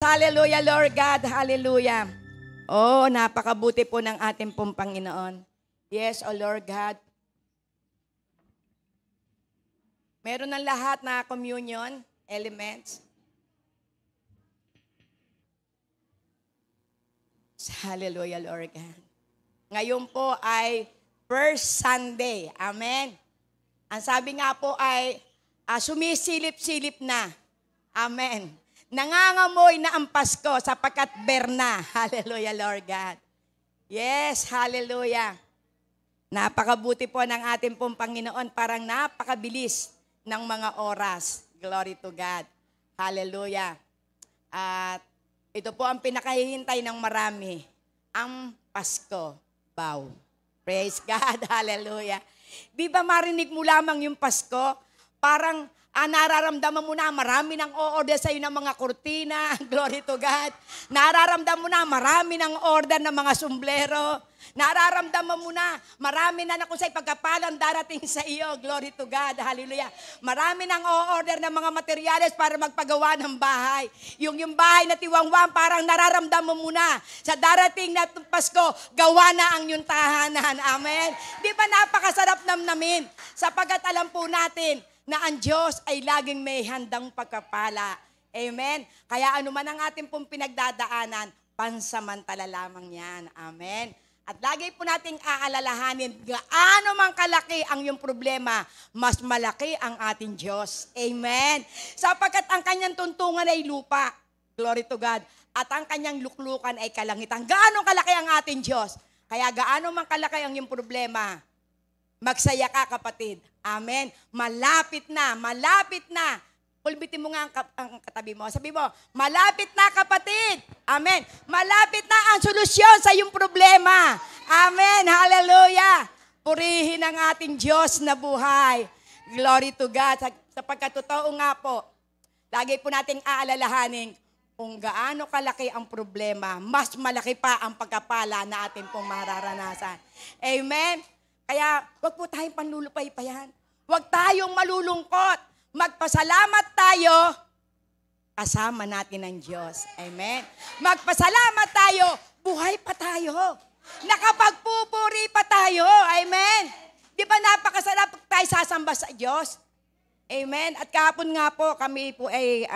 hallelujah, Lord God, hallelujah. Oh, napakabuti po ng ating pong Panginoon. Yes, oh Lord God. Meron ng lahat na communion elements. Hallelujah, Lord God. Ngayon po ay First Sunday. Amen. Ang sabi nga po ay sumisilip-silip na. Amen. Nangangamoy na ang Pasko sapagkat berna. Hallelujah, Lord God. Yes, hallelujah. Napakabuti po ng ating pong Panginoon. Parang napakabilis ng mga oras. Glory to God. Hallelujah. At ito po ang pinakahihintay ng marami. Ang Pasko. Wow. Praise God. Hallelujah. Di ba marinig mo lamang yung Pasko? Parang nararamdaman mo na marami nang o-order sa'yo ng mga kurtina. Glory to God. Nararamdaman mo na marami nang order ng mga sombrero. Nararamdaman mo na marami na kung sa'yo pagkapalang darating sa iyo. Glory to God. Hallelujah. Marami nang o-order ng mga materyales para magpagawa ng bahay. Yung bahay na tiwangwang parang nararamdaman mo na sa darating na Pasko, gawa na ang yung tahanan. Amen. Di ba napakasarap namnamin? Sapagat alam po natin na ang Diyos ay laging may handang pagkapala. Amen? Kaya anuman ang ating pong pinagdadaanan, pansamantala lamang yan. Amen? At lagi po nating aalalahanin, gaano man kalaki ang iyong problema, mas malaki ang ating Diyos. Amen? Sapagkat ang kanyang tuntungan ay lupa. Glory to God. At ang kanyang luklukan ay kalangitan. Gaano kalaki ang ating Diyos? Kaya gaano man kalaki ang iyong problema, magsaya ka, kapatid. Amen. Malapit na, malapit na. Pulbitin mo nga ang katabi mo. Sabi mo, malapit na, kapatid. Amen. Malapit na ang solusyon sa iyong problema. Amen. Hallelujah. Purihin ang ating Diyos na buhay. Glory to God. Sapagkat totoo nga po, lagi po nating aalalahanin, kung gaano kalaki ang problema, mas malaki pa ang pagkapala na atin pong mararanasan. Amen. Kaya wag po tayong panlulupay-payan. Wag tayong malulungkot. Magpasalamat tayo, kasama natin ang Diyos. Amen. Magpasalamat tayo, buhay pa tayo. Nakapagpupuri pa tayo. Amen. Di ba napakasarap tayo sasamba sa Diyos? Amen. At kahapon nga po, kami po ay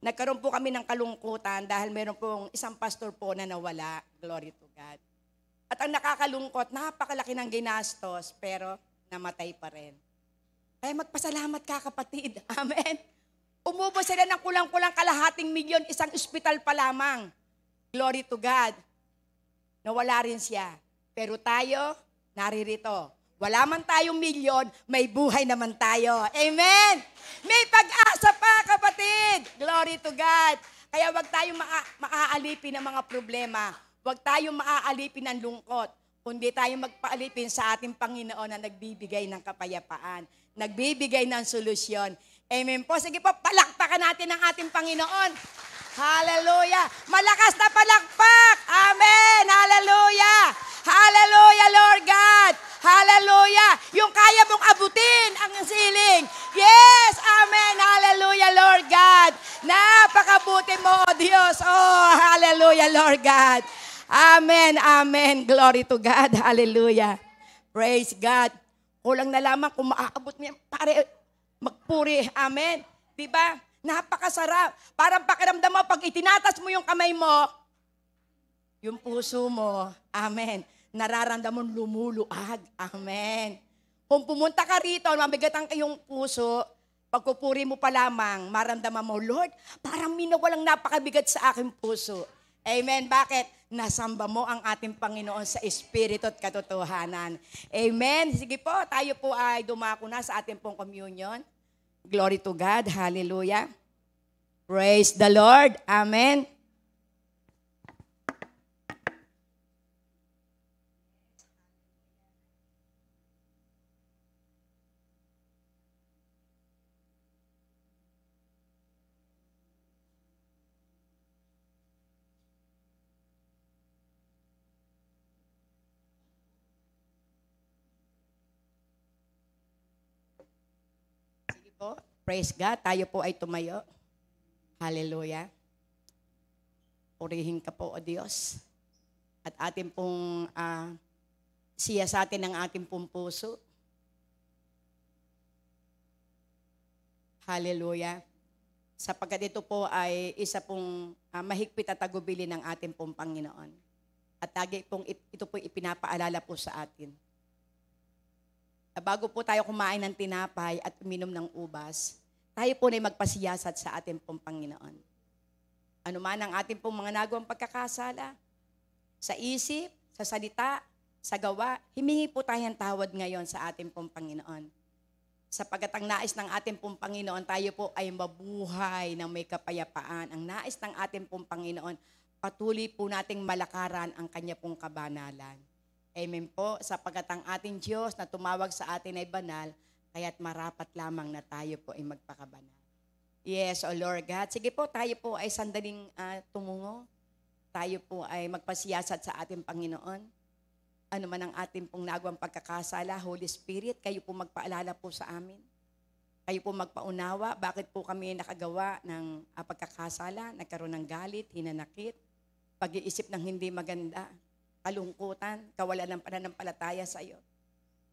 nagkaroon po kami ng kalungkutan dahil meron pong isang pastor po na nawala. Glory to God. At ang nakakalungkot, napakalaki ng ginastos, pero namatay pa rin. Kaya magpasalamat ka, kapatid. Amen. Umubos sila ng kulang-kulang kalahating milyon, isang ospital pa lamang. Glory to God. Nawala rin siya. Pero tayo, naririto. Wala man tayong milyon, may buhay naman tayo. Amen. May pag-asa pa, kapatid. Glory to God. Kaya wag tayong maaalipin ng mga problema. Huwag tayong maaalipin ng lungkot, kundi tayong magpaalipin sa ating Panginoon na nagbibigay ng kapayapaan, nagbibigay ng solusyon. Amen po. Sige po, palakpakan natin ang ating Panginoon. Hallelujah. Malakas na palakpak. Amen. Hallelujah. Hallelujah, Lord God. Hallelujah. Yung kaya mong abutin ang siling. Yes. Amen. Hallelujah, Lord God. Napakabuti mo, O Diyos. Oh, hallelujah, Lord God. Amen, amen. Glory to God. Hallelujah. Praise God. Kulang na lamang kung maaabot niya, pare, magpuri. Amen. Diba? Napakasarap. Parang pakiramdam mo, pag itinatas mo yung kamay mo, yung puso mo, amen, nararamdaman lumuluag. Amen. Kung pumunta ka rito, mabigat ang iyong puso, pagpupuri mo pa lamang, maramdaman mo, Lord, parang walang napakabigat sa aking puso. Amen. Bakit? Nasamba mo ang ating Panginoon sa Espiritu at katotohanan. Amen. Sige po, tayo po ay dumako na sa ating pong communion. Glory to God. Hallelujah. Praise the Lord. Amen. Po. Praise God. Tayo po ay tumayo. Hallelujah. Purihin ka po, O Diyos. At atin pong siya sa atin ng ating pong puso. Hallelujah. Sapagkat ito po ay isa pong mahigpit at tagubili ng ating pong Panginoon. At lagi pong ito po ipinapaalala po sa atin. Bago po tayo kumain ng tinapay at uminom ng ubas, tayo po na magpasiyasat sa ating pong Panginoon. Ano man ang ating pong mga nagawang pagkakasala, sa isip, sa salita, sa gawa, himingi po tayo ng tawad ngayon sa ating pong Panginoon. Sapagkat ang nais ng ating pong Panginoon, tayo po ay mabuhay ng may kapayapaan. Ang nais ng ating pong Panginoon, patuloy po nating malakaran ang kanya pong kabanalan. Amen po, sapagkat ang ating Diyos na tumawag sa atin ay banal, kaya't marapat lamang na tayo po ay magpakabanal. Yes, O Lord God. Sige po, tayo po ay sandaling tumungo. Tayo po ay magpasiyasat sa ating Panginoon. Ano man ang ating pong nagawang pagkakasala, Holy Spirit, kayo po magpaalala po sa amin. Kayo po magpaunawa, bakit po kami nakagawa ng pagkakasala, nagkaroon ng galit, hinanakit, pag-iisip ng hindi maganda, kalungkutan, kawalan ng pananampalataya sa iyo.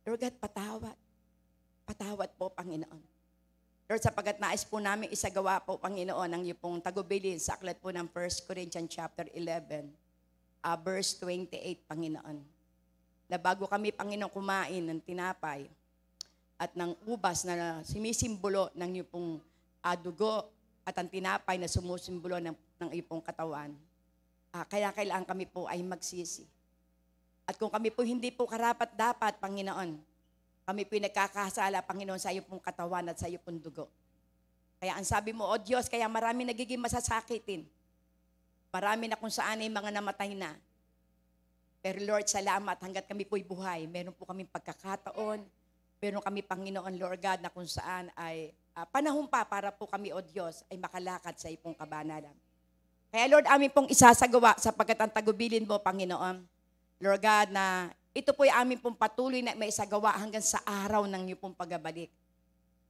Lord God, patawad. Patawad po, Panginoon. Lord, sapagat nais po namin isagawa po, Panginoon, ang iyo pong tagubilin sa aklat po ng 1 Corinthians chapter 11, verse 28, Panginoon. Na bago kami, Panginoon, kumain ng tinapay at ng ubas na sumisimbolo ng iyo pong dugo at ang tinapay na sumusimbolo ng iyo pong katawan, kaya kailangan kami po ay magsisi. At kung kami po hindi po karapat-dapat, Panginoon, kami po nagkakasala, Panginoon, sa iyo pong katawan at sa iyo pong dugo. Kaya ang sabi mo, O Diyos, kaya marami nagiging masasakitin. Marami na kung saan ay mga namatay na. Pero Lord, salamat, hanggat kami po'y buhay, meron po kaming pagkakataon, meron kami, Panginoon, Lord God, na kung saan ay panahon pa para po kami, O Diyos, ay makalakad sa iyo pong kabanalan. Kaya Lord, amin pong isasagawa sapagkat ang tagubilin mo, Panginoon, Lord God, na ito po'y amin pong patuloy na maisagawa hanggang sa araw ng iyo pong pagbabalik.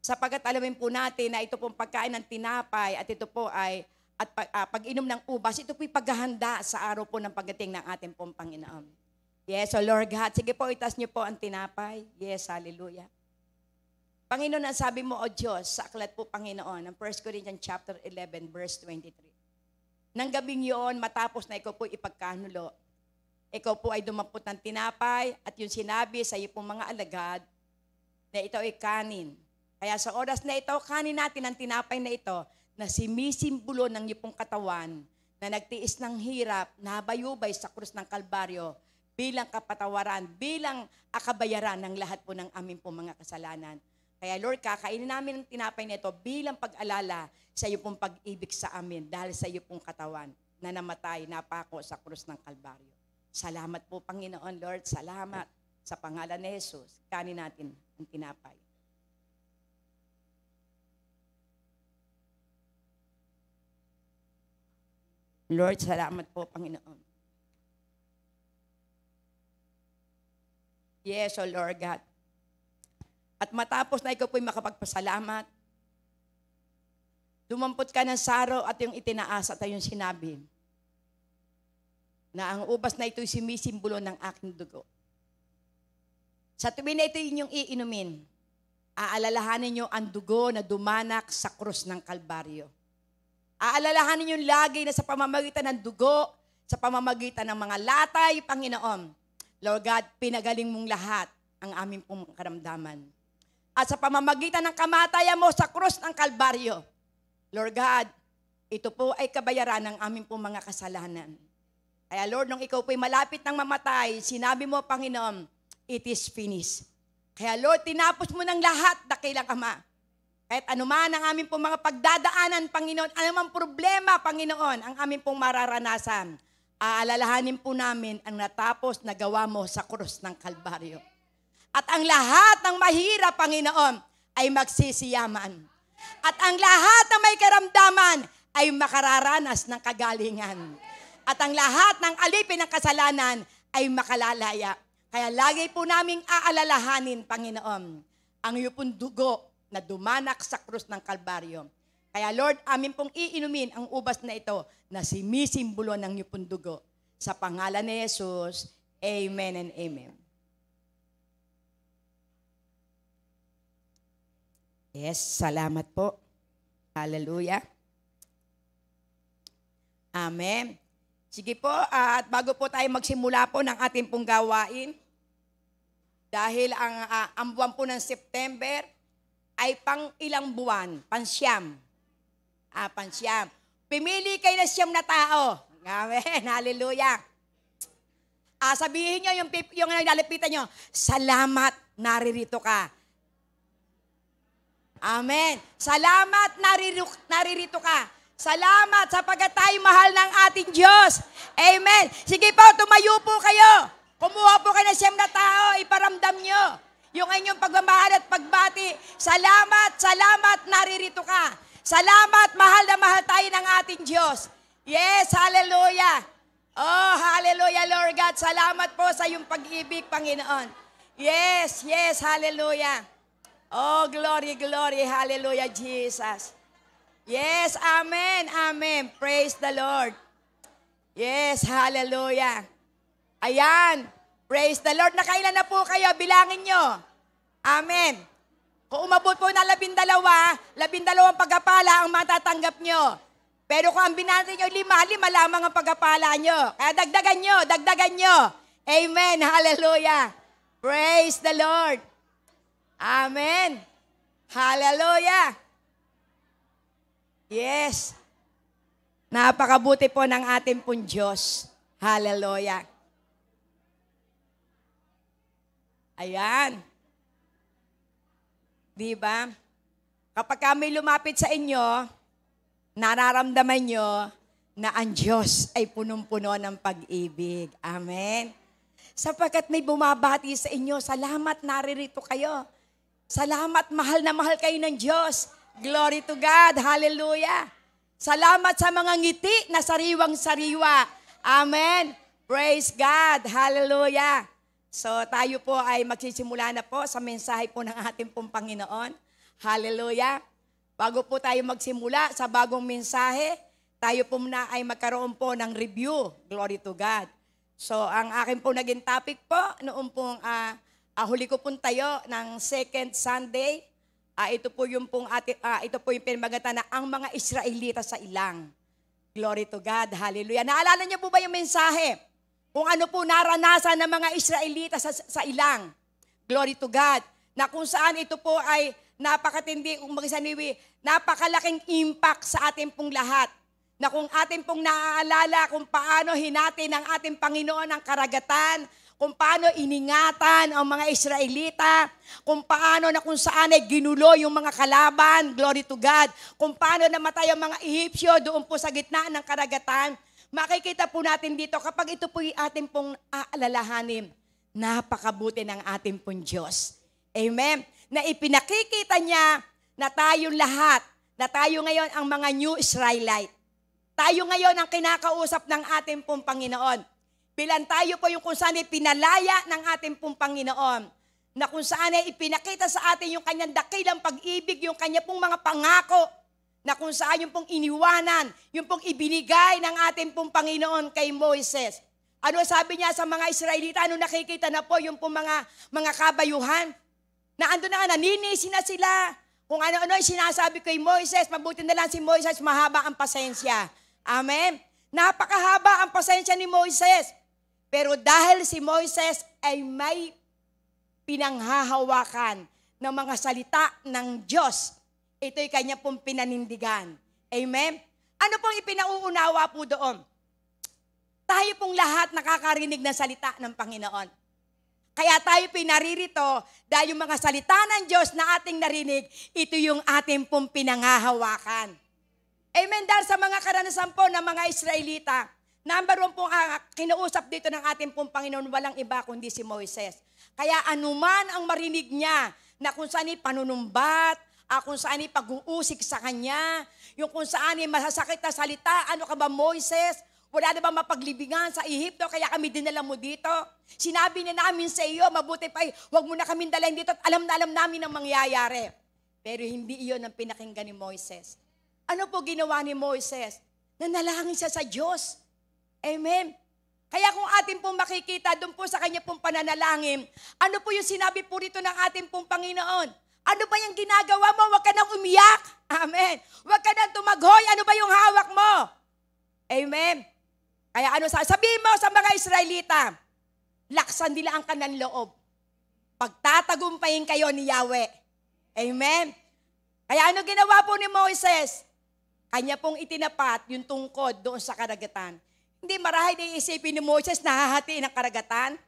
Sapagkat alamin po natin na ito pong pagkain ng tinapay at ito po ay at pag-inom ng ubas, ito po'y paghahanda sa araw po ng pagdating ng ating pong Panginoon. Yes, O Lord God. Sige po, itas niyo po ang tinapay. Yes, hallelujah. Panginoon, ang sabi mo, O Diyos, sa aklat po, Panginoon, ng 1 Corinthians chapter 11, verse 23. Nang gabing yun, matapos na ikaw po ipagkanulo, ikaw po ay dumampot ng tinapay at yung sinabi sa iyo pong mga alagad na ito ay kanin. Kaya sa oras na ito, kanin natin ang tinapay na ito na simisimbolo ng iyo pong katawan na nagtiis ng hirap, nabayubay sa krus ng Kalbaryo bilang kapatawaran, bilang akabayaran ng lahat po ng aming pong mga kasalanan. Kaya Lord, kakainin namin ang tinapay na ito bilang pag-alala sa iyo pong pag-ibig sa amin dahil sa iyo pong katawan na namatay, napako sa krus ng Kalbaryo. Salamat po, Panginoon, Lord. Salamat sa pangalan ni Jesus. Kanin natin ang tinapay. Lord, salamat po, Panginoon. Yes, O Lord God. At matapos na ikaw po'y makapagpasalamat, dumampot ka ng saro at yung itinaas at yung sinabi, na ang ubas na ito'y sumisimbolo ng aking dugo. Sa tuwin na ito inyong iinumin, aalalahanin nyo ang dugo na dumanak sa krus ng Kalbaryo. Aalalahanin nyo lagi na sa pamamagitan ng dugo, sa pamamagitan ng mga latay, Panginoon, Lord God, pinagaling mong lahat ang aming pong karamdaman. At sa pamamagitan ng kamatayan mo sa krus ng Kalbaryo, Lord God, ito po ay kabayaran ng aming pong mga kasalanan. Kaya Lord, nung ikaw po'y malapit ng mamatay, sinabi mo, Panginoon, it is finished. Kaya Lord, tinapos mo ng lahat, dakilang Ama. Kahit anuman ang aming pong mga pagdadaanan, Panginoon, anumang problema, Panginoon, ang aming pong mararanasan, aalalahanin po namin ang natapos na gawa mo sa krus ng Kalbaryo. At ang lahat ng mahirap, Panginoon, ay magsisiyaman. At ang lahat ng may karamdaman ay makararanas ng kagalingan. At ang lahat ng alipin ng kasalanan ay makalalaya. Kaya lagi po naming aalalahanin, Panginoon, ang iyo pong dugo na dumanak sa krus ng Kalbaryo. Kaya Lord, amin pong iinumin ang ubas na ito na simisimbolo ng iyong pong dugo. Sa pangalan ni Jesus, amen and amen. Yes, salamat po. Hallelujah. Amen. Sige po, at bago po tayo magsimula po ng ating pong gawain, dahil ang buwan po ng September ay pang ilang buwan, pansyam. Pansyam. Pimili kayo na siyam na tao. Amen. Hallelujah. Sabihin nyo yung nalalapitan nyo, salamat, naririto ka. Amen. Salamat, naririto ka. Salamat sapagkat tayo mahal ng ating Diyos. Amen. Sige po, tumayo po kayo. Kumuha po kayo ng siyam na tao, iparamdam nyo yung inyong pagmamahal at pagbati. Salamat, salamat, naririto ka. Salamat, mahal na mahal tayo ng ating Diyos. Yes, hallelujah. Oh, hallelujah, Lord God. Salamat po sa iyong pag-ibig, Panginoon. Yes, yes, hallelujah. Oh, glory, glory, hallelujah, Jesus. Yes, amen, amen. Praise the Lord. Yes, hallelujah. Ayan, praise the Lord. Nakailan na po kayo? Bilangin nyo. Amen. Kung umabot po na 12 pagpapala ang matatanggap nyo. Pero kung ang binati nyo 5 lamang ang pagpapala nyo. Kaya dagdagan nyo. Amen, hallelujah. Praise the Lord. Amen. Hallelujah. Yes. Napakabuti po ng ating pong Diyos. Hallelujah. Ayan. Diba? Kapag may lumapit sa inyo, nararamdaman nyo na ang Diyos ay punong-puno ng pag-ibig. Amen. Sapagkat may bumabati sa inyo, salamat, naririto kayo. Salamat, mahal na mahal kayo ng Diyos. Glory to God. Hallelujah. Salamat sa mga ngiti na sariwang-sariwa. Amen. Praise God. Hallelujah. So tayo po ay magsisimula na po sa mensahe po ng ating pong Panginoon. Hallelujah. Bago po tayo magsimula sa bagong mensahe, tayo po muna ay magkaroon po ng review. Glory to God. So ang akin po naging topic po, noong pong huli ko pong tayo ng second Sunday, ito po yung pinamagatan na ang mga Israelita sa ilang. Glory to God. Hallelujah. Naalala niyo po ba yung mensahe? Kung ano po naranasan ng mga Israelita sa ilang. Glory to God. Na kung saan ito po ay napakatindi, napakalaking impact sa ating pong lahat. Na kung ating pong naaalala kung paano hinati ng ating Panginoon ang karagatan, kung paano iningatan ang mga Israelita, kung paano na kung saan ay ginulo yung mga kalaban, glory to God, kung paano namatay ang mga Ehipsyo doon po sa gitna ng karagatan, makikita po natin dito kapag ito po yung ating pong aalalahanin, napakabuti ng ating pong Diyos. Amen? Na ipinakikita niya na tayong lahat, na tayo ngayon ang mga new Israelite. Tayo ngayon ang kinakausap ng ating pong Panginoon. Bilang tayo po yung kung saan ay pinalaya ng ating pong Panginoon, na kung saan ay ipinakita sa atin yung kanyang dakilang pag-ibig, yung kanya pong mga pangako, na kung saan yung pong iniwanan, yung pong ibinigay ng ating pong Panginoon kay Moises. Ano sabi niya sa mga Israelita, ano nakikita na po yung pong mga kabayuhan, na ando na naninisi na sila, kung ano-ano yung sinasabi kay Moises, mabuti na lang si Moises, mahaba ang pasensya. Amen? Napakahaba ang pasensya ni Moises. Pero dahil si Moises ay may pinanghahawakan ng mga salita ng Diyos, ito'y kanya pong pinanindigan. Amen? Ano pong ipinauunawa po doon? Tayo pong lahat nakakarinig ng salita ng Panginoon. Kaya tayo pinaririto dahil yung mga salita ng Diyos na ating narinig, ito yung ating pong pinanghahawakan. Amen? Dahil sa mga karanasan po ng mga Israelita, number 1 pong kinausap dito ng ating pong Panginoon, walang iba kundi si Moises. Kaya anuman ang marinig niya na kung saan panunumbat, kung saan pag-uusik sa kanya, yung kung saan masasakit na salita, ano ka ba Moises? Wala na ba mapaglibingan sa Ehipto, kaya kami dinala mo dito? Sinabi na namin sa iyo, mabuti pa, huwag mo na kami dalhin dito at alam na alam namin ang mangyayari. Pero hindi iyon ang pinakinggan ni Moises. Ano po ginawa ni Moises? Nanalangin siya sa Diyos. Amen. Kaya kung atin pong makikita doon po sa kanya pong pananalangin, ano po yung sinabi po rito ng ating pong Panginoon? Ano ba yung ginagawa mo? Huwag ka nang umiyak. Amen. Huwag ka nang tumaghoy. Ano ba yung hawak mo? Amen. Kaya ano sabihin mo sa mga Israelita, laksan nila ang kanang loob. Pagtatagumpayin kayo ni Yahweh. Amen. Kaya ano ginawa po ni Moises? Kanya pong itinapat yung tungkod doon sa karagatan. Hindi marahil iniisipin ni Moses na hahatiin ang karagatan.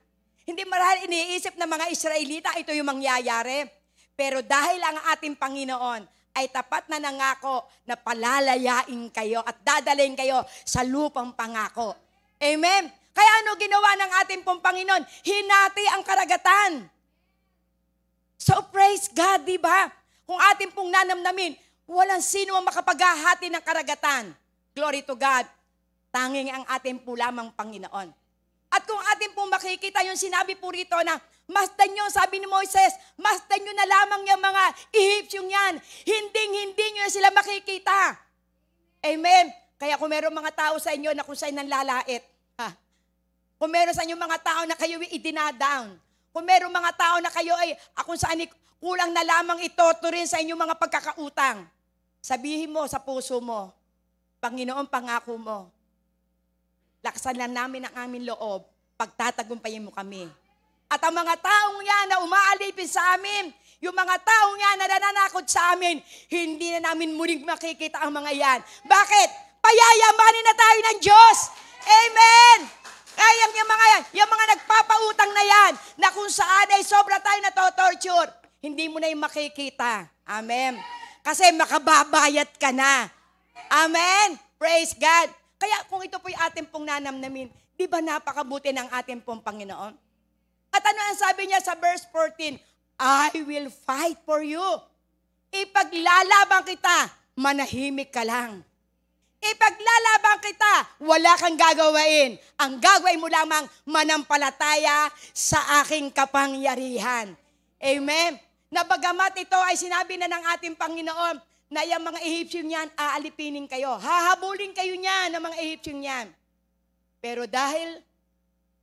Hindi marahil iniisip ng mga Israelita, ito yung mangyayari. Pero dahil ang ating Panginoon ay tapat na nangako na palalayain kayo at dadalhin kayo sa lupang pangako. Amen? Kaya ano ginawa ng ating pong Panginoon? Hinati ang karagatan. So praise God, di ba? Kung ating pong nanamnamin, walang sino ang makapaghahati ng karagatan. Glory to God. Tanging ang ating po lamang Panginoon. At kung ating pong makikita yung sinabi po rito na masdan nyo, sabi ni Moises, masdan nyo na lamang yung mga Egyptian yan. Hindi nyo sila makikita. Amen. Kaya kung meron mga tao sa inyo na kung sa'yo nanlalait, kung meron sa inyo mga tao na kayo idinadown, kung meron mga tao na kayo ay kung saan kulang na lamang itoturin sa inyong mga pagkakautang, sabihin mo sa puso mo, Panginoon, pangako mo, laksan lang namin ang aming loob, pagtatagumpayin mo kami. At ang mga taong yan na umaalipin sa amin, yung mga taong yan na nananakot sa amin, hindi na namin muling makikita ang mga yan. Bakit? Payayamanin na tayo ng Diyos. Amen! Kaya yung mga nagpapautang na yan, na kung saan ay sobra tayo na-torture, hindi mo na yung makikita. Amen. Kasi makababayat ka na. Amen. Praise God. Kaya kung ito po'y ating pong nanamnamin, di ba napakabuti ng ating pong Panginoon? At ano ang sabi niya sa verse 14? I will fight for you. Ipaglalaban kita, manahimik ka lang. Ipaglalaban kita, wala kang gagawain. Ang gagawin mo lamang, manampalataya sa aking kapangyarihan. Amen. Na bagamat ito ay sinabi na ng ating Panginoon, na yung mga Egyptian yan, aalipinin kayo. Hahabulin kayo niyan ng mga Egyptian yan. Pero dahil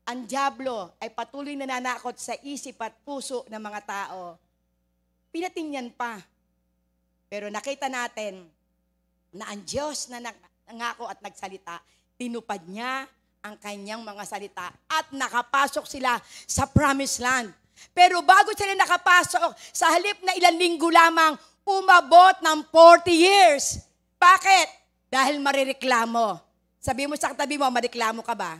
ang dyablo ay patuloy na nanakot sa isip at puso ng mga tao, pinatingnan pa. Pero nakita natin na ang Diyos na nangako at nagsalita, tinupad niya ang kanyang mga salita at nakapasok sila sa promised land. Pero bago sila nakapasok, sa halip na ilang linggo lamang, umabot ng 40 years. Bakit? Dahil marireklamo. Sabi mo sa katabi mo, marireklamo ka ba?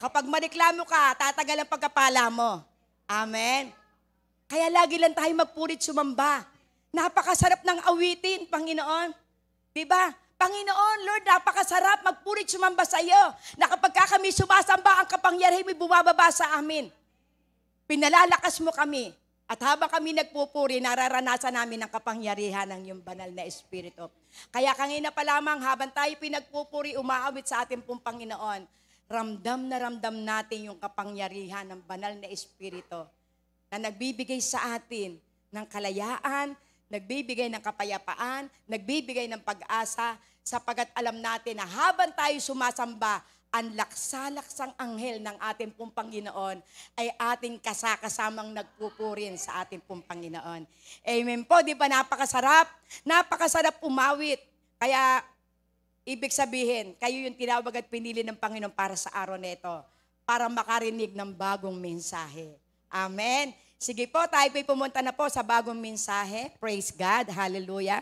Kapag marireklamo ka, tatagal ang pagkapala mo. Amen? Kaya lagi lang tayo magpurit sumamba. Napakasarap ng awitin, Panginoon. Diba? Panginoon, Lord, napakasarap magpurit sumamba sa iyo. Na kapag kami sumasamba, ang kapangyarihan mo bumababa sa amin. Pinalalakas mo kami. At habang kami nagpupuri, nararanasan namin ang kapangyarihan ng iyong banal na Espiritu. Kaya kanina pa lamang, habang tayo pinagpupuri, umaawit sa ating pong Panginoon, ramdam natin yung kapangyarihan ng banal na Espiritu na nagbibigay sa atin ng kalayaan, nagbibigay ng kapayapaan, nagbibigay ng pag-asa, sapagat alam natin na habang tayo sumasamba, ang laksa-laksang anghel ng ating pong Panginoon ay ating kasakasamang nagpupurin sa ating pong Panginoon. Amen po, di ba napakasarap? Napakasarap umawit. Kaya, ibig sabihin, kayo yung tinawag at pinili ng Panginoon para sa araw na ito, para makarinig ng bagong mensahe. Amen. Sige po, tayo po'y pumunta na po sa bagong mensahe. Praise God. Hallelujah.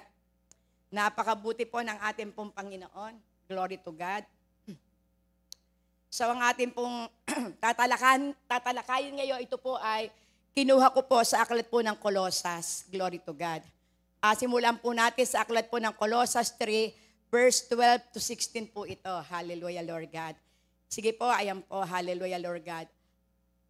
Napakabuti po ng ating pong Panginoon. Glory to God. So ang ating pong tatalakayin ngayon, ito po ay kinuha ko po sa aklat po ng Colosas. Glory to God. Simulan po natin sa aklat po ng Colosas 3, verse 12 to 16 po ito. Hallelujah, Lord God. Sige po, ayan po, hallelujah, Lord God.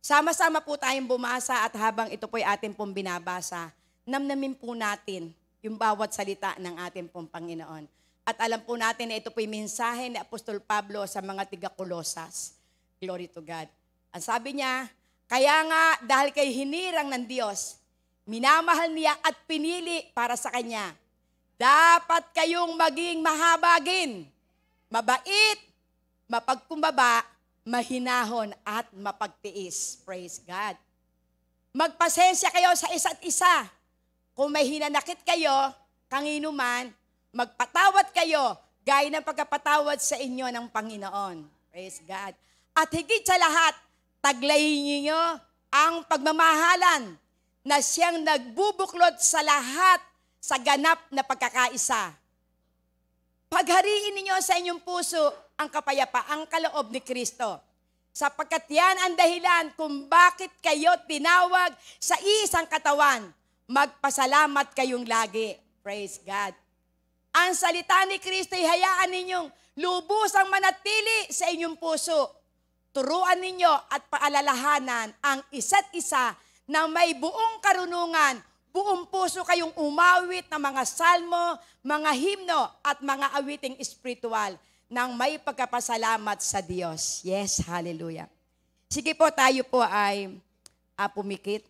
Sama-sama po tayong bumasa at habang ito po ay ating pong binabasa, namnamin po natin yung bawat salita ng ating pong Panginoon. At alam po natin na ito po'y mensahe ni Apostol Pablo sa mga tiga-Colosas. Glory to God. Ang sabi niya, kaya nga dahil kay hinirang ng Diyos, minamahal niya at pinili para sa Kanya. dapat kayong maging mahabagin, mabait, mapagkumbaba, mahinahon at mapagtiis. Praise God. Magpasensya kayo sa isa't isa. Kung may hinanakit kayo, kanginuman, magpatawad kayo, gaya ng pagkapatawad sa inyo ng Panginoon. Praise God. At higit sa lahat, taglayin niyo ang pagmamahalan na siyang nagbubuklod sa lahat sa ganap na pagkakaisa. Paghariin ninyo sa inyong puso ang kapayapaang kaloob ni Kristo, sapagkat yan ang dahilan kung bakit kayo tinawag sa isang katawan. Magpasalamat kayong lagi. Praise God. Ang salita ni Kristo ay hayaan ninyong lubusang manatili sa inyong puso. Turuan ninyo at paalalahanan ang isa't isa na may buong karunungan, buong puso kayong umawit ng mga salmo, mga himno at mga awiting espiritual nang may pagkapasalamat sa Diyos. Yes, hallelujah. Sige po, tayo po ay pumikit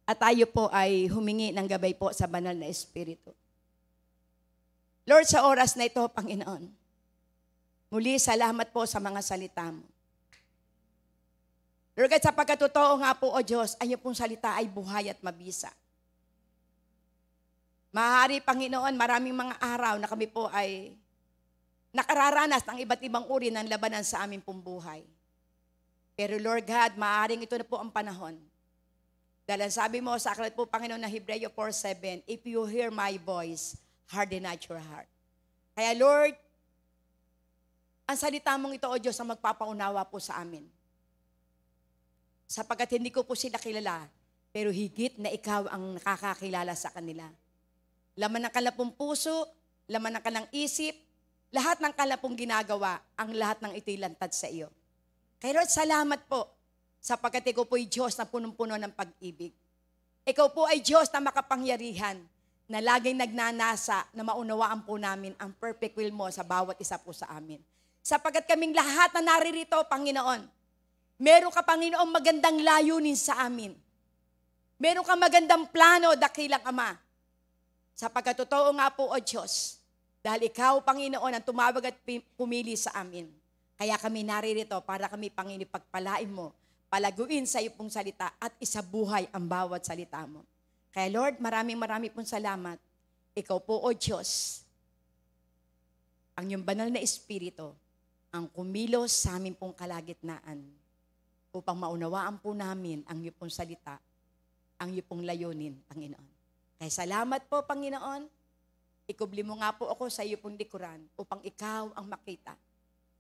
at tayo po ay humingi ng gabay po sa banal na Espiritu. Lord, sa oras na ito, Panginoon, muli salamat po sa mga salita mo. Lord, sa pagkatotoo nga po, O Diyos, ang iyong pong salita ay buhay at mabisa. Maaari, Panginoon, maraming mga araw na kami po ay nakararanas ng iba't ibang uri ng labanan sa aming pong buhay. Pero Lord God, maaaring ito na po ang panahon. Dahil sabi mo sa aklat po, Panginoon, na Hebreo 4:7, if you hear my voice, harden not your heart. Kaya Lord, ang salita mong ito, O Diyos, ang magpapaunawa po sa amin. Sapagkat hindi ko po sila kilala, pero higit na ikaw ang nakakakilala sa kanila. Laman ng kalapong puso, laman ng kalang isip, lahat ng kalapong ginagawa, ang lahat ng ito'y lantad sa iyo. Kaya Lord, salamat po, sapagkat ikaw po ay Diyos na punong-puno ng pag-ibig. Ikaw po ay Diyos na makapangyarihan, na laging nagnanasa na maunawaan po namin ang perfect will mo sa bawat isa po sa amin. Sapagkat kaming lahat na naririto, Panginoon, meron ka, Panginoon, magandang layunin sa amin. Meron ka magandang plano, dakilang Ama. Sapagkat totoo nga po, O Diyos, dahil ikaw, Panginoon, ang tumawag at pumili sa amin. Kaya kami naririto para kami, Panginoon, pagpalain mo, palaguin sa iyo pong salita at isabuhay ang bawat salita mo. Kaya Lord, maraming pong salamat. Ikaw po, O Diyos, ang iyong banal na Espiritu, ang kumilos sa amin pong kalagitnaan upang maunawaan po namin ang iyong pong salita, ang iyong pong layunin, Panginoon. Kaya salamat po, Panginoon. Ikubli mo nga po ako sa iyong pong likuran upang ikaw ang makita.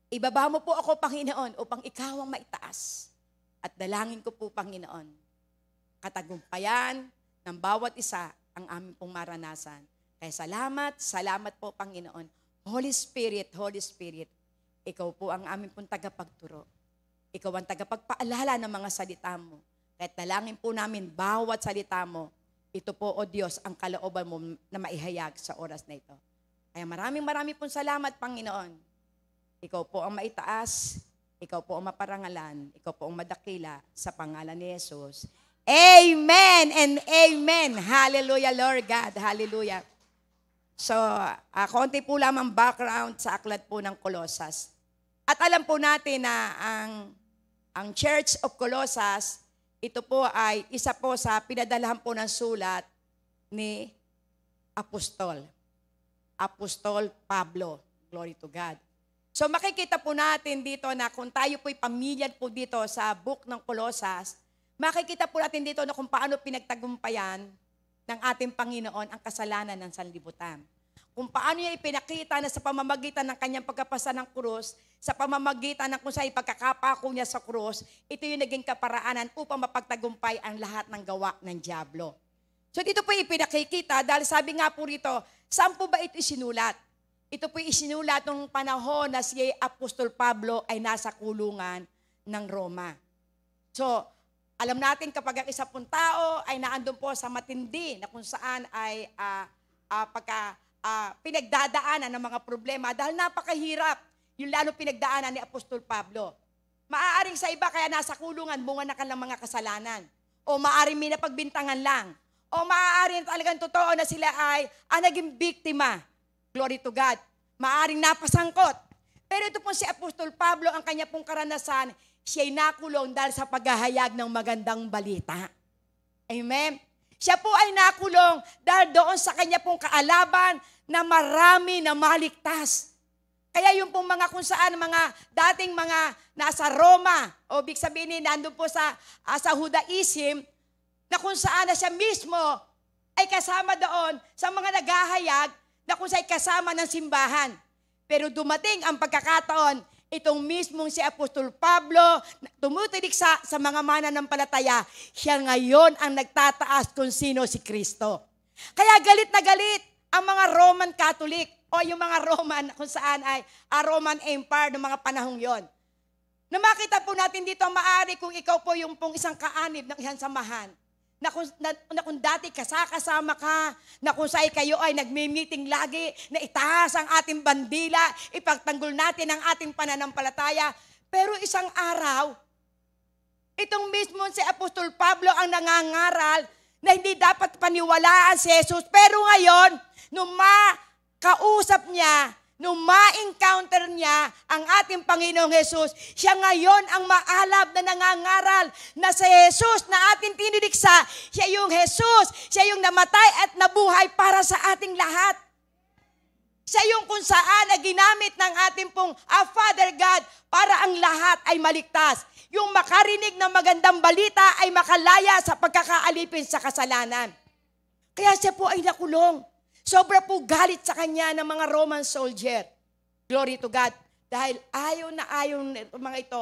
Ibaba mo po ako, Panginoon, upang ikaw ang maitaas. At dalangin ko po, Panginoon, katagumpayan ng bawat isa ang aming pong maranasan. Kaya salamat po, Panginoon. Holy Spirit, ikaw po ang aming pong tagapagturo. Ikaw ang tagapagpaalala ng mga salita mo. Kahit dalangin po namin bawat salita mo, ito po, O Diyos, ang kalooban mo na maihayag sa oras na ito. Kaya maraming pong salamat, Panginoon. Ikaw po ang maitaas, ikaw po ang maparangalan, ikaw po ang madakila sa pangalan ni Jesus. Amen and amen. Hallelujah, Lord God. Hallelujah. So, konti po lamang background sa aklat po ng Colosas. At alam po natin na ang Church of Colosas, ito po ay isa po sa pinadalahan po ng sulat ni Apostol Pablo. Glory to God. So makikita po natin dito na kung tayo po'y pamilyar po dito sa book ng Colosas, makikita po natin dito na kung paano pinagtagumpayan ng ating Panginoon ang kasalanan ng sanlibutan. Kung paano niya ipinakita na sa pamamagitan ng kanyang pagkapasa ng krus, sa pamamagitan ng kung saan ipagkakapako niya sa krus, ito yung naging kaparaanan upang mapagtagumpay ang lahat ng gawa ng dyablo. So dito po ipinakikita dahil sabi nga po rito, saan po ba ito isinulat? Ito po isinulat nung panahon na si Apostol Pablo ay nasa kulungan ng Roma. So, alam natin kapag ang isa pong tao ay naandun po sa matindi na kung saan ay pinagdadaanan ng mga problema dahil napakahirap yung lalo pinagdaanan ni Apostol Pablo. Maaaring sa iba kaya nasa kulungan bunga na kanilang mga kasalanan. O maaaring may napagbintangan lang. o maaaring talagang totoo na sila ay naging biktima. Glory to God. Maaaring napasangkot. Pero ito po si Apostol Pablo, ang kanya pong karanasan, siya'y nakulong dahil sa paghahayag ng magandang balita. Amen? Siya po ay nakulong dahil doon sa kanya pong kaalaban na marami na maligtas. Kaya yung pong mga kung saan, mga dating mga nasa Roma, o big sabihin nandun po sa Judaism, na kung saan na siya mismo ay kasama doon sa mga naghahayag na kung saan kasama ng simbahan. Pero dumating ang pagkakataon, itong mismong si Apostol Pablo, tumutilik sa mga mananampalataya, siya ngayon ang nagtataas kung sino si Kristo. Kaya galit na galit ang mga Roman Catholic o yung mga Roman kung saan ay Roman Empire ng mga panahong yon. Na makita po natin dito, maaari kung ikaw po yung pong isang kaanib ng isang samahan, na kung dati kasama ka, na kung saan kayo ay nagmi-meeting lagi, na itaas ang ating bandila, ipagtanggol natin ang ating pananampalataya. Pero isang araw, itong mismo si Apostol Pablo ang nangangaral na hindi dapat paniwalaan si Jesus. Pero ngayon, nung makausap niya, nung ma-encounter niya ang ating Panginoong Jesus, siya ngayon ang maalab na nangangaral na si Jesus na ating tiniliksa, siya yung Jesus, siya yung namatay at nabuhay para sa ating lahat. Siya yung kung saan na ginamit ng ating pong Father God para ang lahat ay maligtas. Yung makarinig ng magandang balita ay makalaya sa pagkakaalipin sa kasalanan. Kaya siya po ay nakulong. Sobra po galit sa kanya ng mga Roman soldier. Glory to God. Dahil ayaw mga ito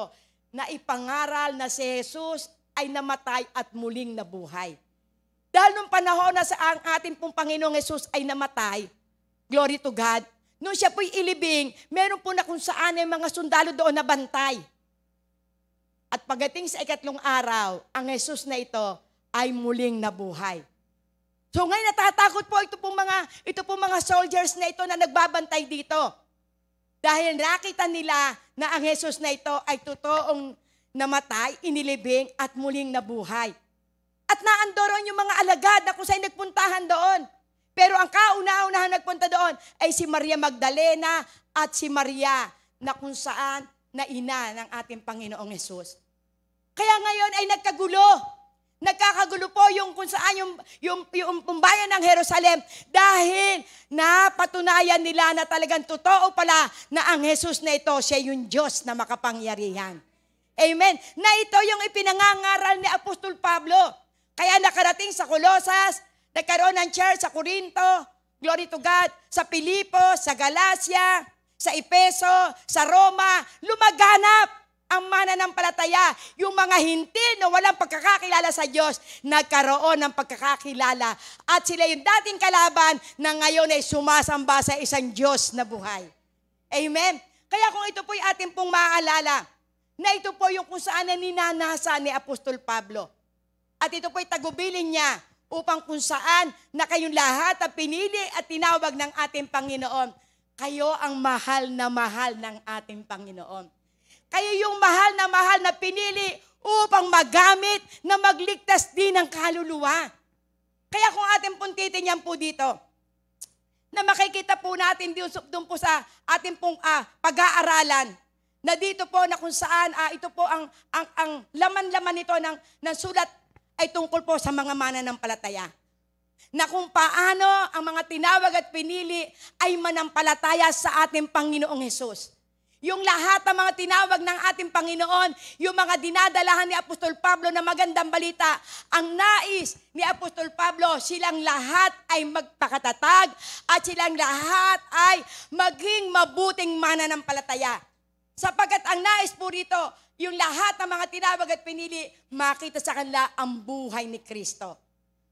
na ipangaral na si Jesus ay namatay at muling nabuhay. Dahil nung panahon na ang ating pong Panginoong Jesus ay namatay, glory to God, nung siya po'y ilibing, meron po na kung saan ay mga sundalo doon na bantay. At pagdating sa ikatlong araw, ang Jesus na ito ay muling nabuhay. So ngayon natatakot po ito pong mga soldiers na ito na nagbabantay dito. Dahil nakita nila na ang Jesus na ito ay totoong namatay, inilibing at muling nabuhay. At naandoron yung mga alagad na kung saan nagpuntahan doon. Pero ang kauna-unahan nagpunta doon ay si Maria Magdalena at si Maria na kung saan na ina ng ating Panginoong Jesus. Kaya ngayon ay nagkagulo. Nagkakagulo po yung kung saan yung bayan ng Jerusalem dahil napatunayan nila na talagang totoo pala na ang Jesus na ito, siya yung Diyos na makapangyarihan. Amen. Na ito yung ipinangangaral ni Apostol Pablo. Kaya nakarating sa Colosas, nagkaroon ng church sa Corinto, glory to God, sa Pilipos, sa Galacia, sa Efeso, sa Roma, lumaganap ang mananampalataya, yung mga hintil na walang pagkakakilala sa Diyos, nagkaroon ng pagkakakilala. At sila yung dating kalaban na ngayon ay sumasamba sa isang Diyos na buhay. Amen? Kaya kung ito po'y ating pong maaalala, na ito po yung kung saan na ninanasa ni Apostol Pablo. At ito po'y tagubilin niya upang kung saan na kayong lahat na pinili at tinawag ng ating Panginoon, kayo ang mahal ng ating Panginoon. Kayo yung mahal na pinili upang magamit na magligtas din ng kaluluwa. Kaya kung ating pong titingnan po dito, na makikita po natin doon po sa ating pong pag-aaralan, na dito po na kung saan, ito po ang laman-laman nito ng sulat ay tungkol po sa mga mananampalataya. Na kung paano ang mga tinawag at pinili ay manampalataya sa ating Panginoong Hesus. Yung lahat ng mga tinawag ng ating Panginoon, yung mga dinadalahan ni Apostol Pablo na magandang balita, ang nais ni Apostol Pablo, silang lahat ay magpakatatag at silang lahat ay maging mabuting mananampalataya. Sapagkat ang nais po rito, yung lahat ng mga tinawag at pinili, makita sa kanila ang buhay ni Kristo.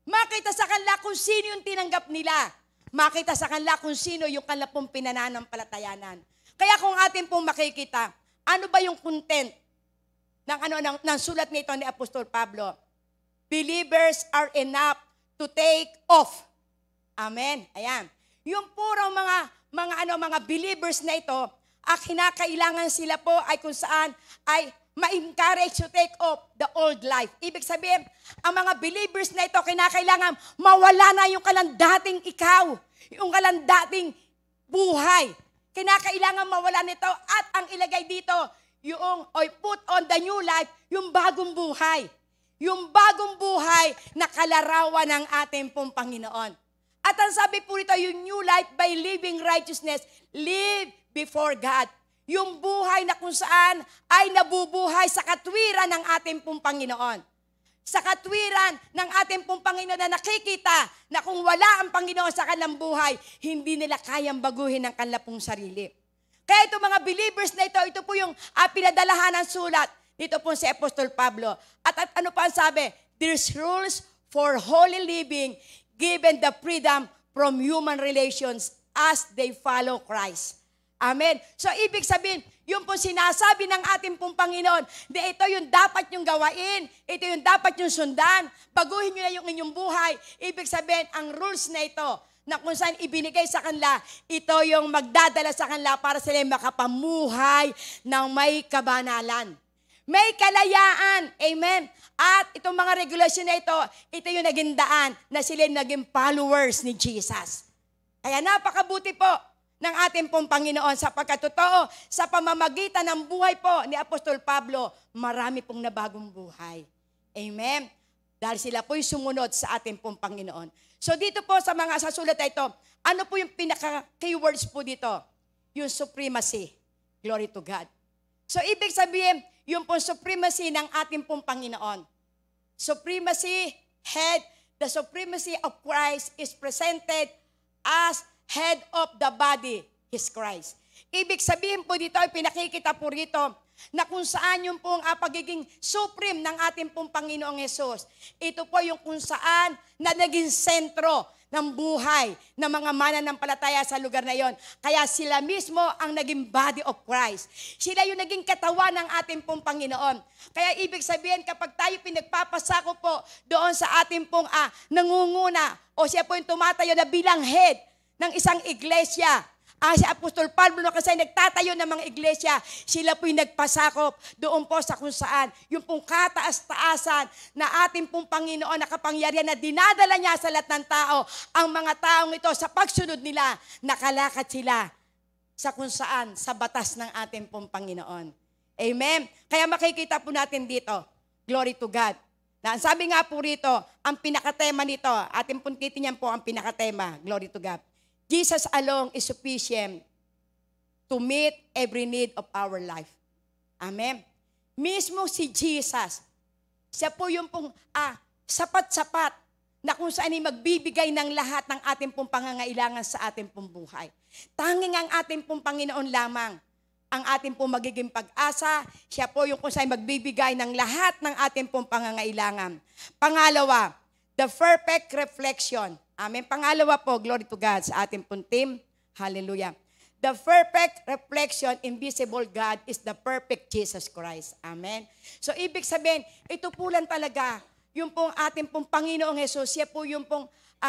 Makita sa kanila kung sino yung tinanggap nila. Makita sa kanila kung sino yung kanila pong pinananampalatayanan. Kaya kung atin pong makikita, ano ba yung content ng sulat nito ni Apostol Pablo? Believers are enough to take off. Amen. Ayan. Yung puro mga believers na ito, kinakailangan sila po ay kung saan ay ma-encourage to take off the old life. Ibig sabihin, ang mga believers na ito, kinakailangan mawala na yung kalandating ikaw, yung kalandating buhay. Kinakailangan mawala nito at ang ilagay dito, yung put on the new life, yung bagong buhay. Yung bagong buhay na kalarawan ng ating pong Panginoon. At ang sabi po rito, yung new life by living righteousness, live before God. Yung buhay na kung saan ay nabubuhay sa katwiran ng ating pong Panginoon. Sa katwiran ng ating pong Panginoon na nakikita na kung wala ang Panginoon sa kanilang buhay, hindi nila kayang baguhin ang kanilang pong sarili. Kaya itong mga believers na ito po yung pinadalahan ng sulat. Dito po si Apostol Pablo. At ano pa ang sabi? There's rules for holy living given the freedom from human relations as they follow Christ. Amen. So, ibig sabihin, yung po sinasabi ng ating pong Panginoon, ito yung dapat yung gawain, ito yung dapat yung sundan, baguhin nyo na yung inyong buhay. Ibig sabihin, ang rules na ito, na kung saan ibinigay sa kanila, ito yung magdadala sa kanila para sila makapamuhay ng may kabanalan. May kalayaan. Amen. At itong mga regulasyon na ito yung naging daan na sila naging followers ni Jesus. Kaya napakabuti po ng ating pong Panginoon sapagkat totoo sa pamamagitan ng buhay po ni Apostol Pablo, marami pong nabagong buhay. Amen. Dahil sila po'y sumunod sa ating pong Panginoon. So dito po sa mga sasulat na ito, ano po yung pinaka-keywords po dito? Yung supremacy. Glory to God. So ibig sabihin, yung pong supremacy ng ating pong Panginoon. Supremacy, head, the supremacy of Christ is presented as head of the body, is Christ. Ibig sabihin po dito, pinakikita po rito, na kung saan yung pong pagiging supreme ng ating pong Panginoong Hesus. Ito po yung kung saan na naging sentro ng buhay ng mga mananampalataya sa lugar na yon. Kaya sila mismo ang naging body of Christ. Sila yung naging katawan ng ating pong Panginoon. Kaya ibig sabihin, kapag tayo pinagpapasako po doon sa ating pong nangunguna, o siya po yung tumatayo na bilang head ng isang iglesia, si Apostol Pablo na kasi nagtatayo ng mga iglesia, sila po'y nagpasakop doon po sa kung saan, yung pong kataas-taasan na ating pong Panginoon na kapangyarihan na dinadala niya sa lahat ng tao, ang mga taong ito sa pagsunod nila, nakalakad sila sa kung saan, sa batas ng ating pong Panginoon. Amen? Kaya makikita po natin dito, glory to God. Na sabi nga po rito, ang pinakatema nito, ating pong titingnan po ang pinakatema, glory to God. Jesus alone is sufficient to meet every need of our life. Amen. Mismo si Jesus, siya po yung pong sapat-sapat na kung saan ay magbibigay ng lahat ng ating pong pangangailangan sa ating pong buhay. Tanging ang ating pong Panginoon lamang ang ating pong magiging pag-asa. Siya po yung kung saan magbibigay ng lahat ng ating pong pangangailangan. Pangalawa, the perfect reflection. Amen. Pangalawa po, glory to God sa ating pong team. Hallelujah. The perfect reflection, invisible God is the perfect Jesus Christ. Amen. So, ibig sabihin, ito po lang talaga, yung pong ating pong Panginoong Hesus, siya po yung pong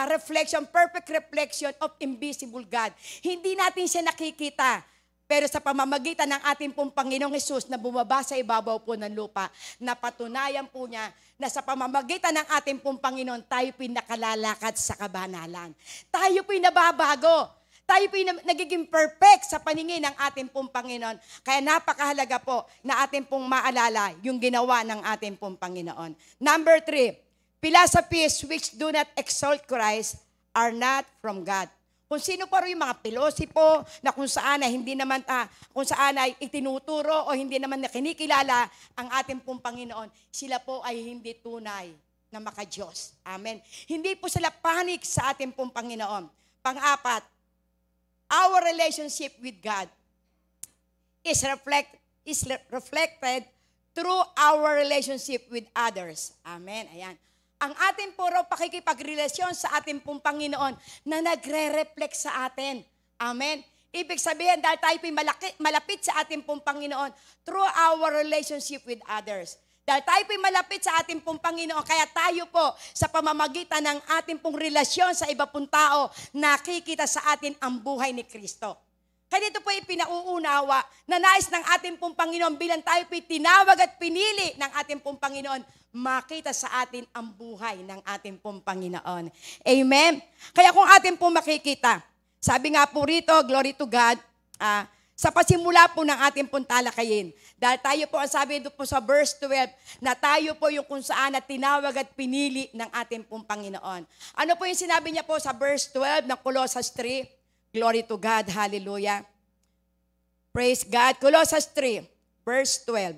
reflection, perfect reflection of invisible God. Hindi natin siya nakikita, pero sa pamamagitan ng ating pong Panginoong Hesus na bumaba sa ibabaw po ng lupa, napatunayan po niya na sa pamamagitan ng ating pong Panginoon, tayo po'y nakalalakad sa kabanalan. Tayo po'y nababago. Tayo po'y nagiging perfect sa paningin ng ating pong Panginoon. Kaya napakahalaga po na ating pong maalala yung ginawa ng ating pong Panginoon. Number 3, philosophies which do not exalt Christ are not from God. Kung sino pa rin yung mga pilosopo na kung saan ay hindi naman kung saan ay itinuturo o hindi naman na kinikilala ang ating pong Panginoon, sila po ay hindi tunay na maka-Diyos. Amen. Hindi po sila panik sa ating pong Panginoon. Pang-apat, our relationship with God is reflected through our relationship with others. Amen. Ayan. Ang ating puro pakikipagrelasyon sa ating pong Panginoon na nagre-reflect sa atin. Amen. Ibig sabihin, dahil tayo po'y malapit sa ating pong Panginoon through our relationship with others. Dahil tayo po'y malapit sa ating pong Panginoon, kaya tayo po sa pamamagitan ng ating pong relasyon sa iba pong tao, nakikita sa atin ang buhay ni Kristo. Kaya dito po ipinauunawa na nais ng ating pong Panginoon bilang tayo po tinawag at pinili ng ating pong Panginoon, makita sa atin ang buhay ng ating pong Panginoon. Amen? Kaya kung ating pong makikita, sabi nga po rito, glory to God, sa pasimula po ng ating pong talakayin. Dahil tayo po, ang sabi doon po sa verse 12, na tayo po yung kung saan na tinawag at pinili ng ating pong Panginoon. Ano po yung sinabi niya po sa verse 12 ng Colossus 3? Glory to God, hallelujah. Praise God. Colossus 3, verse 12.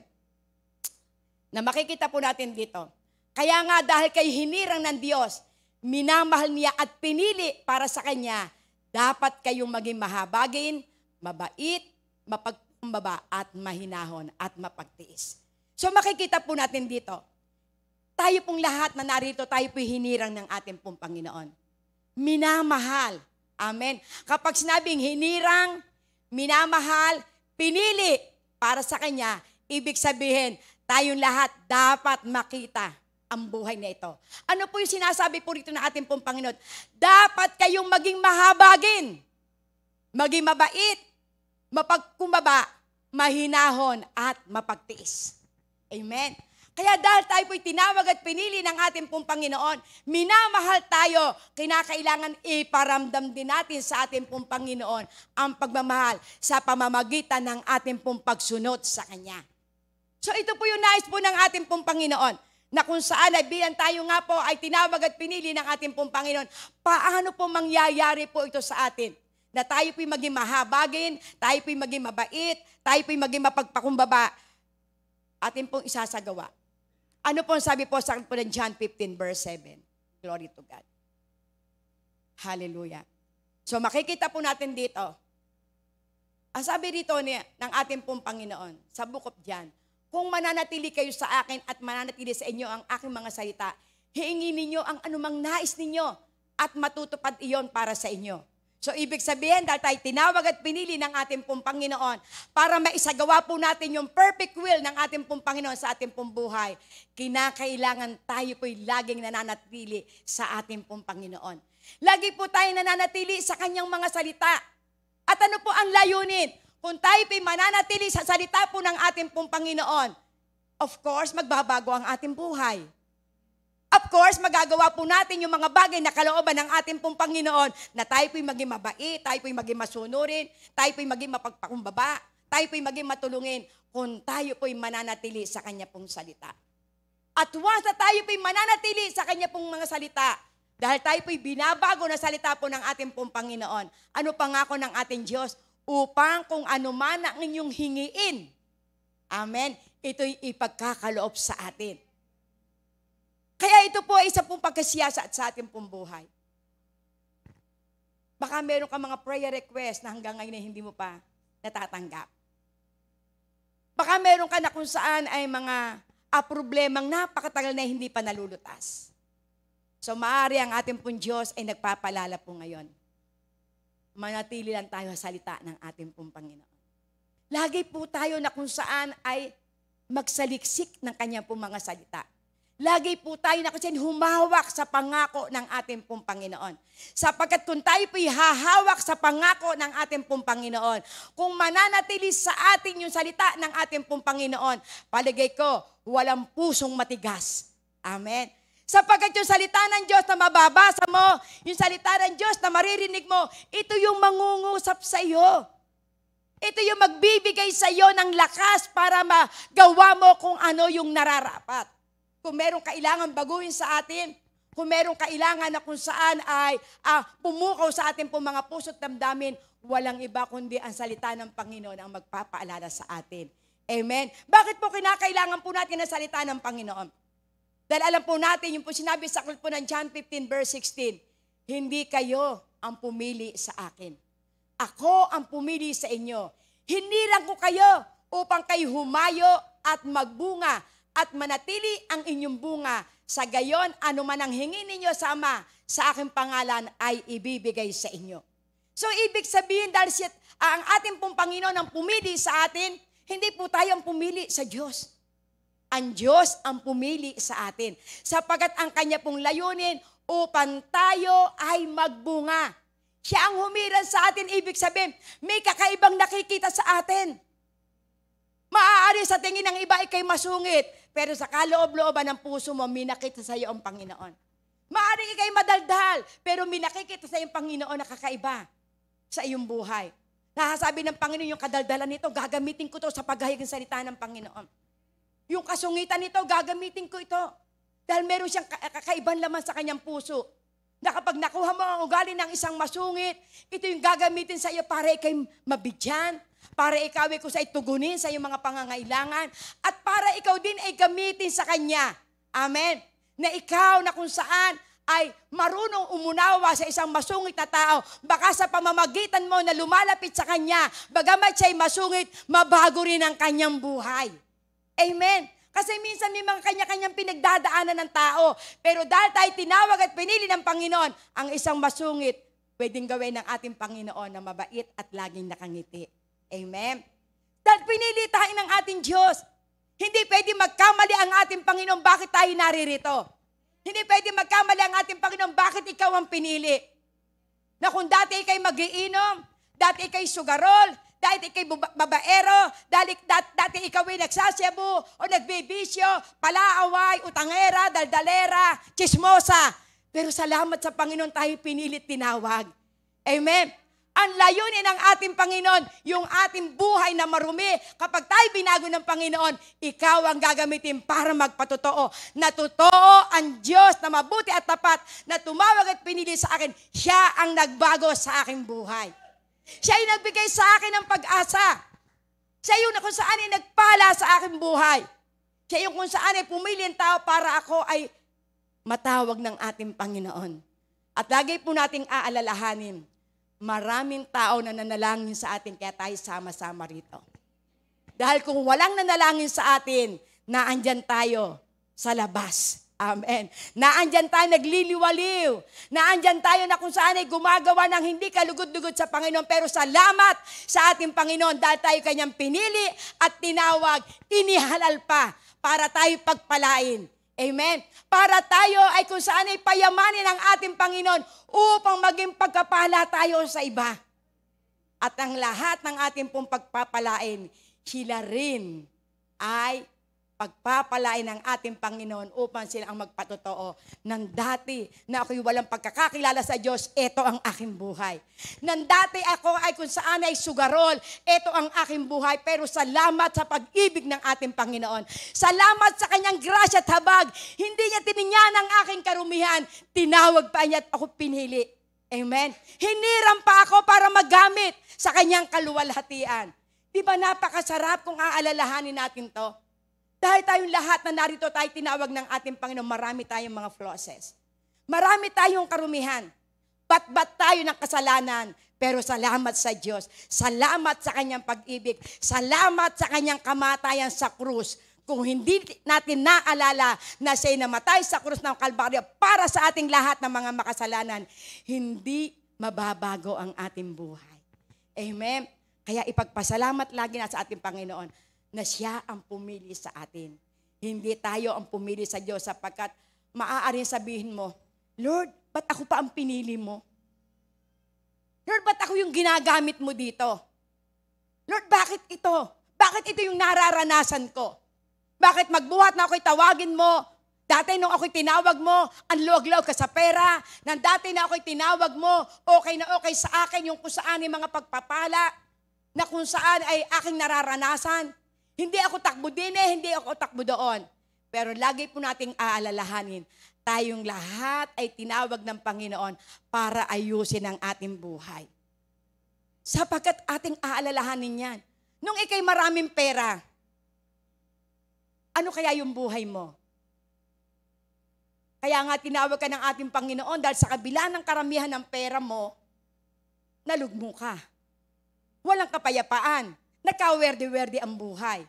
Na makikita po natin dito. Kaya nga dahil kay hinirang ng Diyos, minamahal niya at pinili para sa Kanya, dapat kayong maging mahabagin, mabait, mapagkumbaba at mahinahon at mapagtiis. So makikita po natin dito, tayo pong lahat na narito, tayo po'y hinirang ng ating pong Panginoon. Minamahal. Amen. Kapag sinabing hinirang, minamahal, pinili para sa Kanya, ibig sabihin, tayong lahat dapat makita ang buhay na ito. Ano po yung sinasabi po rito ng ating pong Panginoon? Dapat kayong maging mahabagin, maging mabait, mapagkumbaba, mahinahon, at mapagtiis. Amen. Kaya dahil tayo po'y tinawag at pinili ng ating pong Panginoon, minamahal tayo, kinakailangan iparamdam din natin sa ating pong Panginoon ang pagmamahal sa pamamagitan ng ating pong pagsunod sa Kanya. So ito po yung nais po ng ating pong Panginoon, na kung saan ay bilang tayo nga po ay tinawag at pinili ng ating pong Panginoon, paano po mangyayari po ito sa atin? Na tayo po'y maging mahabagin, tayo po'y maging mabait, tayo po'y maging mapagpakumbaba, atin pong isasagawa. Ano po ang sabi po sa akin po ng John 15 verse 7? Glory to God. Hallelujah. So makikita po natin dito, ang sabi dito ng ating pong Panginoon, sa Book of John, kung mananatili kayo sa akin at mananatili sa inyo ang aking mga salita, hiingin ninyo ang anumang nais ninyo at matutupad iyon para sa inyo. So ibig sabihin, dahil tayo tinawag at pinili ng ating pong Panginoon para maisagawa po natin yung perfect will ng ating pong Panginoon sa ating pong buhay, kinakailangan tayo po'y laging nananatili sa ating pong Panginoon. Lagi po tayo nananatili sa Kanyang mga salita. At ano po ang layunin? Kung tayo po'y mananatili sa salita po ng ating pong Panginoon, of course, magbabago ang ating buhay. Of course, magagawa po natin yung mga bagay na kalooban ng ating pong Panginoon na tayo po'y maging mabait, tayo po'y maging masunurin, tayo po'y maging mapagpakumbaba, tayo po'y maging matulungin kung tayo po'y mananatili sa Kanya pong salita. At once na tayo po'y mananatili sa Kanya pong mga salita, dahil tayo po'y binabago na salita po ng ating pong Panginoon, ano pangako ng ating Diyos? Upang kung ano man ang inyong hingiin, amen, ito'y ipagkakaloob sa atin. Kaya ito po ay isa pong pagkasiyasa sa ating pong buhay. Baka meron ka mga prayer request na hanggang ngayon ay hindi mo pa natatanggap. Baka meron ka na kung saan ay mga problemang napakatagal na hindi pa nalulutas. So maaari ang ating pong Diyos ay nagpapalala po ngayon. Manatili lang tayo sa salita ng ating pong Panginoon. Lagi po tayo na kung saan ay magsaliksik ng Kanyang pong mga salita. Lagi po tayo na kung saan humawak sa pangako ng ating pong Panginoon. Sapagkat kung tayo po'y hahawak sa pangako ng ating pong Panginoon, kung mananatili sa atin yung salita ng ating pong Panginoon, paligay ko, walang pusong matigas. Amen. Sapagkat yung salita ng Diyos na mababasa mo, yung salita ng Diyos na maririnig mo, ito yung mangungusap sa iyo. Ito yung magbibigay sa iyo ng lakas para magawa mo kung ano yung nararapat. Kung merong kailangan baguhin sa atin, kung merong kailangan na kung saan ay pumukaw sa atin po mga puso't damdamin, walang iba kundi ang salita ng Panginoon ang magpapaalala sa atin. Amen? Bakit po kinakailangan po natin ang salita ng Panginoon? Dahil alam po natin, yung po sinabi sa aklat po ng John 15 verse 16, hindi kayo ang pumili sa akin. Ako ang pumili sa inyo. Hinilang ko kayo upang kayo humayo at magbunga at manatili ang inyong bunga. Sa gayon, anuman ang hingin ninyo sa Ama, sa aking pangalan ay ibibigay sa inyo. So, ibig sabihin, dahil ang ating pong Panginoon ang pumili sa atin, hindi po tayo ang pumili sa Diyos. Ang Diyos ang pumili sa atin. Sapagkat ang Kanya pong layunin upang tayo ay magbunga. Siya ang humiran sa atin, ibig sabihin, may kakaibang nakikita sa atin. Maaari sa tingin ng iba ikay masungit, pero sa kaloob-looban ng puso mo, may nakita sa iyo ang Panginoon. Maaari ikay madaldal, pero may nakikita sa iyo ang Panginoon na kakaiba sa iyong buhay. Nasasabi ng Panginoon, yung kadaldalan nito, gagamitin ko to sa paghayag ng salita ng Panginoon. Yung kasungitan nito, gagamitin ko ito. Dahil meron siyang kakaibang laman sa kanyang puso. Na kapag nakuha mo ang ugali ng isang masungit, ito yung gagamitin sa iyo para ikay mabigyan, para ikaw ay kusay tugunin sa iyong mga pangangailangan, at para ikaw din ay gamitin sa Kanya. Amen. Na ikaw na kung saan ay marunong umunawa sa isang masungit na tao, baka sa pamamagitan mo na lumalapit sa Kanya, bagamat siya'y masungit, mabago rin ang kanyang buhay. Amen. Kasi minsan may mga kanya-kanyang pinagdadaanan ng tao. Pero dahil tayo tinawag at pinili ng Panginoon, ang isang masungit, pwedeng gawin ng ating Panginoon na mabait at laging nakangiti. Amen. Dahil pinili tayo ng ating Diyos. Hindi pwede magkamali ang ating Panginoon, bakit tayo naririto? Hindi pwede magkamali ang ating Panginoon, bakit ikaw ang pinili? Na kung dati ikay magiinom, dati ikay sugarol, dati ikay babaero, dati ikaw ay nagsasyabu o nagbibisyo, palaaway, utangera, daldalera, chismosa. Pero salamat sa Panginoon tayo pinilit tinawag. Amen. Ang layunin ng ating Panginoon, yung ating buhay na marumi, kapag tayo binago ng Panginoon, ikaw ang gagamitin para magpatotoo. Na totoo ang Diyos na mabuti at tapat, na tumawag at pinili sa akin, siya ang nagbago sa aking buhay. Siya yung nagbigay sa akin ng pag-asa. Siya yung kung saan ay nagpala sa aking buhay. Siya yung kung saan ay pumili ang tao para ako ay matawag ng ating Panginoon. At lagi po nating aalalahanin, maraming tao na nanalangin sa atin kaya tayo sama-sama rito. Dahil kung walang nanalangin sa atin, naandyan tayo sa labas. Amen. Naandyan tayo nagliliwaliw. Naandyan tayo na kung saan ay gumagawa ng hindi kalugod-lugod sa Panginoon. Pero salamat sa ating Panginoon dahil tayo kanyang pinili at tinawag, inihalal pa para tayo pagpalain. Amen. Para tayo ay kung saan ay payamanin ang ating Panginoon upang maging pagkapala tayo sa iba. At ang lahat ng ating pong pagpapalain, sila rin ay pagpapalain ng ating Panginoon upang sila ang magpatotoo ng dati na ako'y walang pagkakakilala sa Diyos, ito ang aking buhay. Nang dati ako ay kung saan ay sugarol, ito ang aking buhay. Pero salamat sa pag-ibig ng ating Panginoon. Salamat sa kanyang grasya at habag. Hindi niya tininyan ang aking karumihan. Tinawag pa niya at ako pinili. Amen. Hiniram pa ako para magamit sa kanyang kaluwalhatian. Di ba napakasarap kung aalalahanin natin to? Dahil tayong lahat na narito tayo tinawag ng ating Panginoon, marami tayong mga flosses. Marami tayong karumihan. Bat-bat tayo ng kasalanan. Pero salamat sa Diyos. Salamat sa kanyang pag-ibig. Salamat sa kanyang kamatayan sa krus. Kung hindi natin naalala na siya'y namatay sa krus ng Kalbaryo para sa ating lahat ng mga makasalanan, hindi mababago ang ating buhay. Amen? Kaya ipagpasalamat lagi na sa ating Panginoon na siya ang pumili sa atin. Hindi tayo ang pumili sa Diyos sapagkat maaaring sabihin mo, Lord, ba't ako pa ang pinili mo? Lord, ba't ako yung ginagamit mo dito? Lord, bakit ito? Bakit ito yung nararanasan ko? Bakit magbuhat na ako'y tawagin mo? Dati nung ako'y tinawag mo, ang luwag-luwag ka sa pera. Nang dati na ako'y tinawag mo, okay na okay sa akin yung kung saan yung mga pagpapala na kung saan ay aking nararanasan. Hindi ako takbo din hindi ako takbo doon. Pero lagi po nating aalalahanin, tayong lahat ay tinawag ng Panginoon para ayusin ang ating buhay. Sapagkat ating aalalahanin yan. Nung ikay maraming pera, ano kaya yung buhay mo? Kaya nga tinawag ka ng ating Panginoon dahil sa kabila ng karamihan ng pera mo, nalugmo ka. Walang kapayapaan. Nagkawerde-werde ang buhay.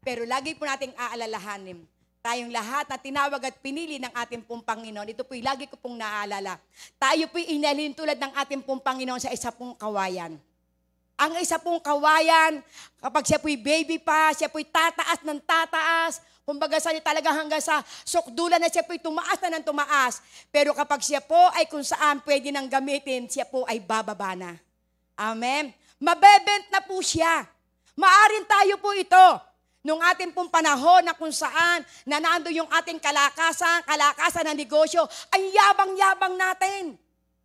Pero lagi po nating aalalahanin, tayong lahat na tinawag at pinili ng ating pong Panginoon, ito po'y lagi ko pong naaalala. Tayo po'y inalin tulad ng ating pong Panginoon sa isa pong kawayan. Ang isa pong kawayan, kapag siya po'y baby pa, siya po'y tataas ng tataas, kumbaga sa talaga hanggang sa sukdulan na siya po'y tumaas na ng tumaas. Pero kapag siya po ay kung saan pwede nang gamitin, siya po ay bababa na. Amen? Mabebent na po siya. Maaring tayo po ito, nung ating pong panahon na kung saan nanando yung ating kalakasan ng negosyo, ay yabang-yabang natin.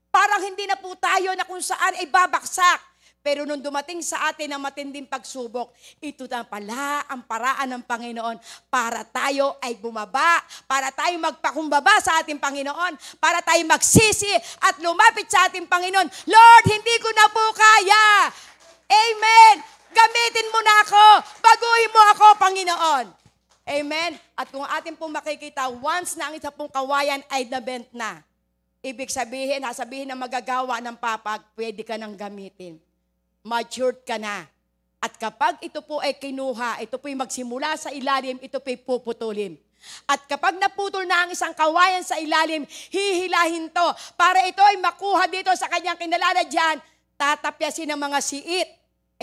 Parang hindi na po tayo na kung saan ay babaksak. Pero nung dumating sa atin ang matinding pagsubok, ito na pala ang paraan ng Panginoon para tayo ay bumaba, para tayo magpakumbaba sa ating Panginoon, para tayo magsisi at lumapit sa ating Panginoon. Lord, hindi ko na po kaya. Amen. Gamitin mo na ako. Baguhin mo ako, Panginoon. Amen. At kung atin pong makikita, once na ang isa pong kawayan ay nabent na, ibig sabihin, sasabihin na magagawa ng papag, pwede ka nang gamitin. Matured ka na. At kapag ito po ay kinuha, ito po'y magsimula sa ilalim, ito po'y puputulin. At kapag naputol na ang isang kawayan sa ilalim, hihilahin to para ito ay makuha dito sa kanyang kinalalagyan, tatapyasin ng mga siit.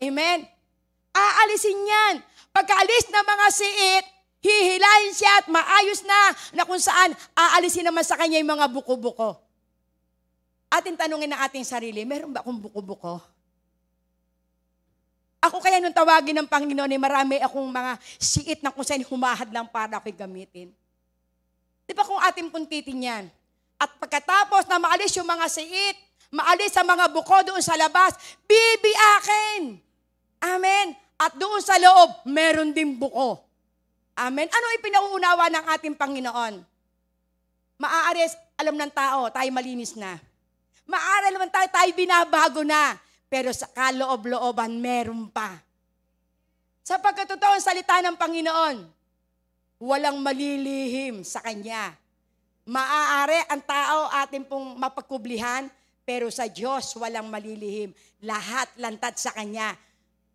Amen? Aalisin yan. Pagkaalis ng mga siit, hihilahin siya at maayos na kung saan aalisin naman sa kanya yung mga buko-buko. Ating tanungin ng ating sarili, meron ba akong buko-buko? Ako kaya nung tawagin ng Panginoon, marami akong mga siit na kung saan humahad lang para ako'y gamitin. Di ba kung ating puntitin yan? At pagkatapos na maalis yung mga siit, maalis ang mga buko doon sa labas, bibiakin. Amen. At doon sa loob, meron din buko. Amen. Ano ipinauunawa ng ating Panginoon? Maaari, alam ng tao, tayo malinis na. Maaari naman tayo binabago na. Pero sa kaloob-looban, meron pa. Sa pagkatotoong salita ng Panginoon, walang malilihim sa Kanya. Maaari ang tao atin pong mapagkublihan, pero sa Diyos walang malilihim. Lahat lantad sa Kanya.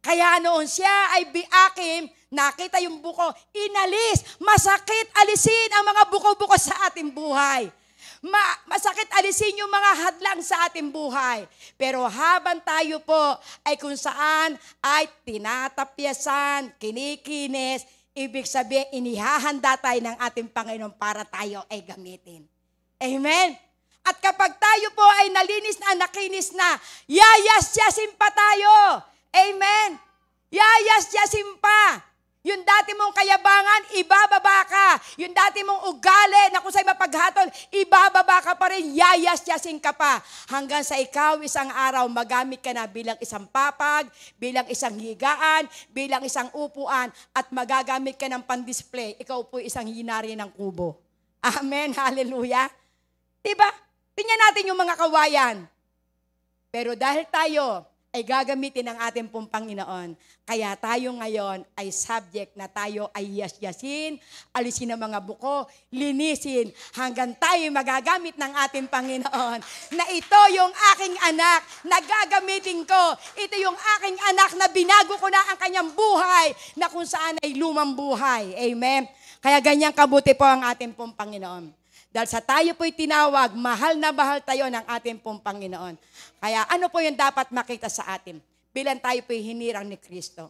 Kaya noon siya ay biakim, nakita yung buko, inalis, masakit alisin ang mga buko-buko sa ating buhay. Masakit alisin yung mga hadlang sa ating buhay. Pero habang tayo po ay kung saan ay tinatapyasan, kinikinis, ibig sabihin inihahanda tayo ng ating Panginoon para tayo ay gamitin. Amen? At kapag tayo po ay nalinis na, nakinis na, yayas-yasin pa tayo. Amen? Yayas-yasin pa. Yung dati mong kayabangan, ibababa ka. Yung dati mong ugali na kung sa'y mapaghatol, ibababa ka pa rin, yayas-yasin ka pa. Hanggang sa ikaw isang araw, magamit ka na bilang isang papag, bilang isang higaan, bilang isang upuan, at magagamit ka ng pandisplay. Ikaw po isang hinari ng kubo. Amen, hallelujah. Diba? Tingnan natin yung mga kawayan. Pero dahil tayo ay gagamitin ng ating pong Panginoon. Kaya tayo ngayon ay subject na tayo ay yas-yasin, alisin ang mga buko, linisin, hanggang tayo magagamit ng ating Panginoon. Na ito yung aking anak na gagamitin ko. Ito yung aking anak na binago ko na ang kanyang buhay na kung saan ay lumang buhay. Amen? Kaya ganyang kabuti po ang ating pong Panginoon. Dahil sa tayo po'y tinawag, mahal na mahal tayo ng ating pong Panginoon. Kaya ano po yung dapat makita sa atin? Bilang tayo po'y hinirang ni Kristo.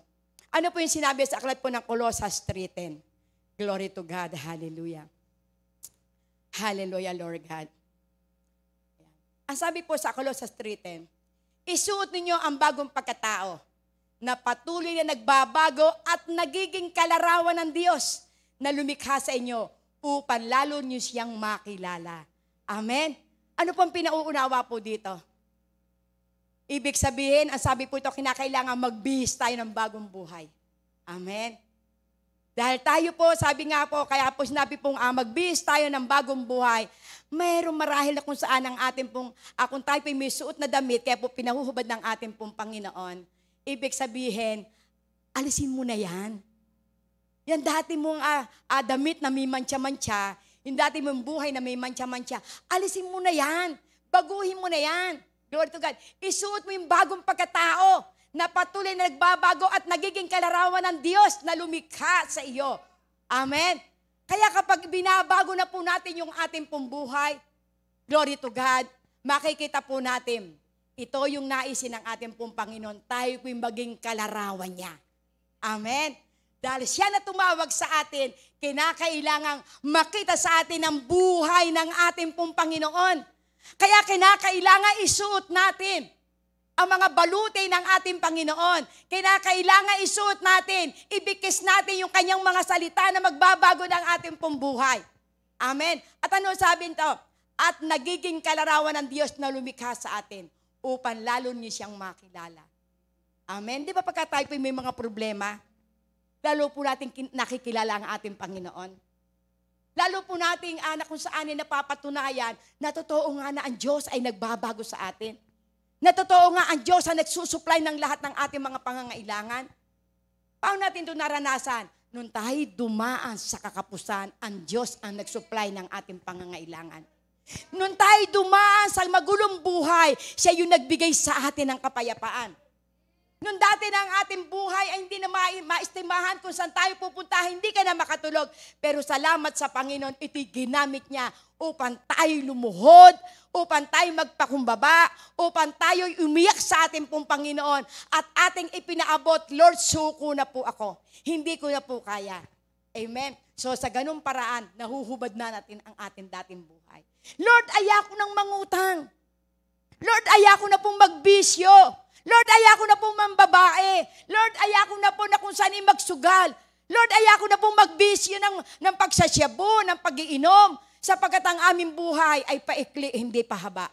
Ano po yung sinabi sa aklat po ng Colossus 3:10? Glory to God. Hallelujah. Hallelujah, Lord God. Ang sabi po sa Colossus 3:10, isuot ninyo ang bagong pagkatao na patuloy na nagbabago at nagiging kalarawan ng Diyos na lumikha sa inyo upang lalo niyo siyang makilala. Amen? Ano pong pinauunawa po dito? Ibig sabihin, ang sabi po ito, kinakailangan magbihis tayo ng bagong buhay. Amen? Dahil tayo po, sabi nga po, kaya po sinabi pong magbihis tayo ng bagong buhay, mayroong marahil na kung saan ang ating pong, kung tayo po may suot na damit, kaya po pinahuhubad ng ating pong Panginoon, ibig sabihin, alisin mo na yan. Yan dati mong damit na may mantsa-mantsa, yung dati mong buhay na may mantsa-mantsa, alisin mo na yan. Baguhin mo na yan. Glory to God. Isuot mo yung bagong pagkatao na patuloy na nagbabago at nagiging kalarawan ng Diyos na lumikha sa iyo. Amen? Kaya kapag binabago na po natin yung ating pong buhay, glory to God, makikita po natin, ito yung naisin ng ating pong Panginoon, tayo po'y maging kalarawan niya. Amen? Dahil siya na tumawag sa atin, kinakailangang makita sa atin ang buhay ng ating pong Panginoon. Kaya kinakailangan isuot natin ang mga baluti ng ating Panginoon. Kinakailangan isuot natin, ibigkis natin yung kanyang mga salita na magbabago ng ating pong buhay. Amen? At ano sabi nito? At nagiging kalarawan ng Diyos na lumikha sa atin upang lalo niyo siyang makilala. Amen? Di ba pagka tayo po may mga problema, lalo po natin nakikilala ang ating Panginoon. Lalo po nating kung saan ay napapatunayan na totoo nga na ang Diyos ay nagbabago sa atin. Na totoo nga ang Diyos ang nagsusupply ng lahat ng ating mga pangangailangan. Paano natin ito naranasan? Nung tayo dumaan sa kakapusan, ang Diyos ang nagsupply ng ating pangangailangan. Nung tayo dumaan sa magulong buhay, siya yung nagbigay sa atin ng kapayapaan. Nung dati na ang ating buhay ay hindi na maistimahan kung saan tayo pupunta, hindi ka na makatulog. Pero salamat sa Panginoon, ito'y ginamit niya upang tayo lumuhod, upang tayo magpakumbaba, upang tayo umiyak sa ating pong Panginoon at ating ipinaabot, Lord, suko na po ako. Hindi ko na po kaya. Amen? So sa ganung paraan, nahuhubad na natin ang ating dating buhay. Lord, ayako ng mangutang. Lord, ayako na pong magbisyo. Lord, ayako na pong mambabae. Lord, ayako na po na kung saan magsugal. Lord, ayako na pong magbisyo ng pagsasyabu, ng pag-iinom, sapagkat ang aming buhay ay paikli, hindi pahaba.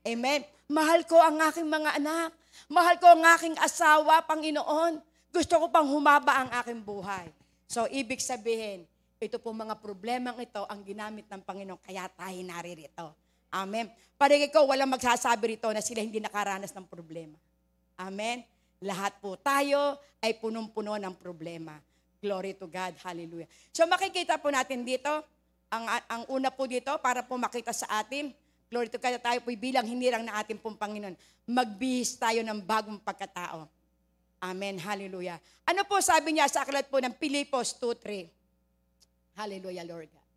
Amen? Mahal ko ang aking mga anak. Mahal ko ang aking asawa, Panginoon. Gusto ko pang humaba ang aking buhay. So, ibig sabihin, ito po mga problemang ito ang ginamit ng Panginoon, kaya tayo naririto. Amen. Parang ikaw, walang magsasabi rito na sila hindi nakaranas ng problema. Amen. Lahat po tayo ay punong-puno ng problema. Glory to God. Hallelujah. So makikita po natin dito, ang una po dito, para po makita sa atin, glory to God, tayo po bilang hinirang na ating pong Panginoon. Magbihis tayo ng bagong pagkatao. Amen. Hallelujah. Ano po sabi niya sa aklat po ng Pilipos 2:3? Hallelujah, Lord God.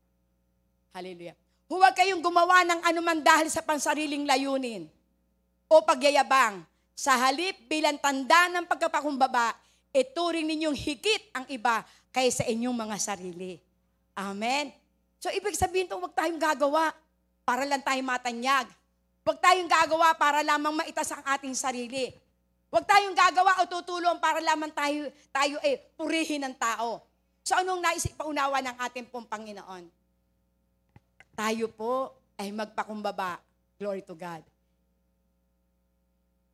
Hallelujah. Huwag kayong gumawa ng anuman dahil sa pansariling layunin o pagyayabang. Sa halip bilang tanda ng pagkapakumbaba, ituring ninyong higit ang iba kaysa inyong mga sarili. Amen. So ibig sabihin ito, huwag tayong gagawa para lang tayong matanyag. Huwag tayong gagawa para lamang maitas ang ating sarili. Huwag tayong gagawa o tutulong para lamang tayo purihin ng tao. So anong naisip paunawa ng ating pong Panginoon? Tayo po ay magpakumbaba. Glory to God.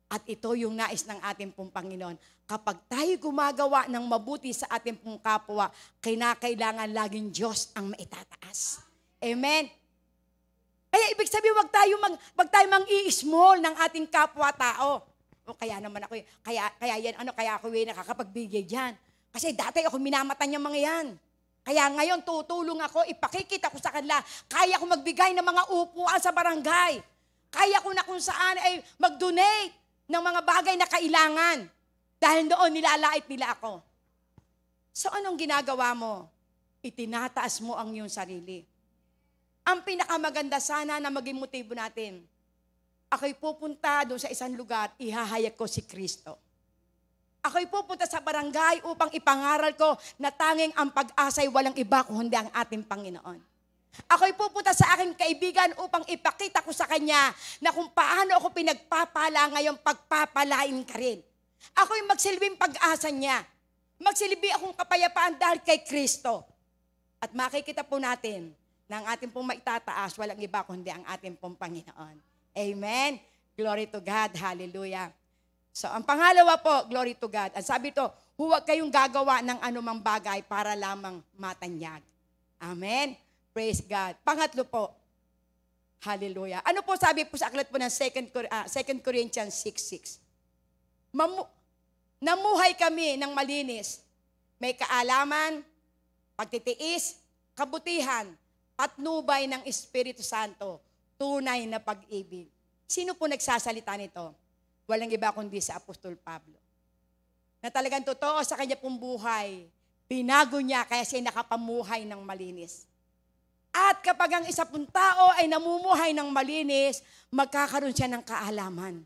At ito yung nais ng ating pong Panginoon. Kapag tayo gumagawa ng mabuti sa ating pong kapwa, kinakailangan laging Diyos ang maitataas. Amen? Kaya ibig sabihin, wag tayo mang-i-small ng ating kapwa-tao. O kaya naman ako, kaya ako nakakapagbigay diyan. Kasi dati ako minamatan yung mga yan. Kaya ngayon, tutulong ako, ipakikita ko sa kanila, kaya ko magbigay ng mga upuan sa barangay. Kaya ko na kung saan ay mag-donate ng mga bagay na kailangan. Dahil doon nilalait nila ako. So anong ginagawa mo? Itinataas mo ang iyong sarili. Ang pinakamaganda sana na maging motibo natin, ako'y pupunta doon sa isang lugar, ihahayag ko si Kristo. Ako'y pupunta sa barangay upang ipangaral ko na tanging ang pag-asa'y walang iba kundi ang ating Panginoon. Ako'y pupunta sa aking kaibigan upang ipakita ko sa kanya na kung paano ako pinagpapala ngayon, pagpapalain ka rin. Ako'y magsilbing pag-asa niya. Magsilbi akong kapayapaan dahil kay Kristo. At makikita po natin na ang ating pong maitataas, walang iba kundi ang ating pong Panginoon. Amen. Glory to God. Hallelujah. So, ang pangalawa po, glory to God. Ang sabi ito, huwag kayong gagawa ng anumang bagay para lamang matanyag. Amen. Praise God. Pangatlo po, hallelujah. Ano po sabi po sa aklat po ng 2 Corinthians 6:6? Namuhay kami ng malinis, may kaalaman, pagtitiis, kabutihan, patnubay ng Espiritu Santo, tunay na pag-ibig. Sino po nagsasalita nito? Walang iba kundi sa Apostol Pablo. Na talagang totoo sa kanya pong buhay, binago niya kaya siya nakapamuhay ng malinis. At kapag ang isa pong tao ay namumuhay ng malinis, magkakaroon siya ng kaalaman.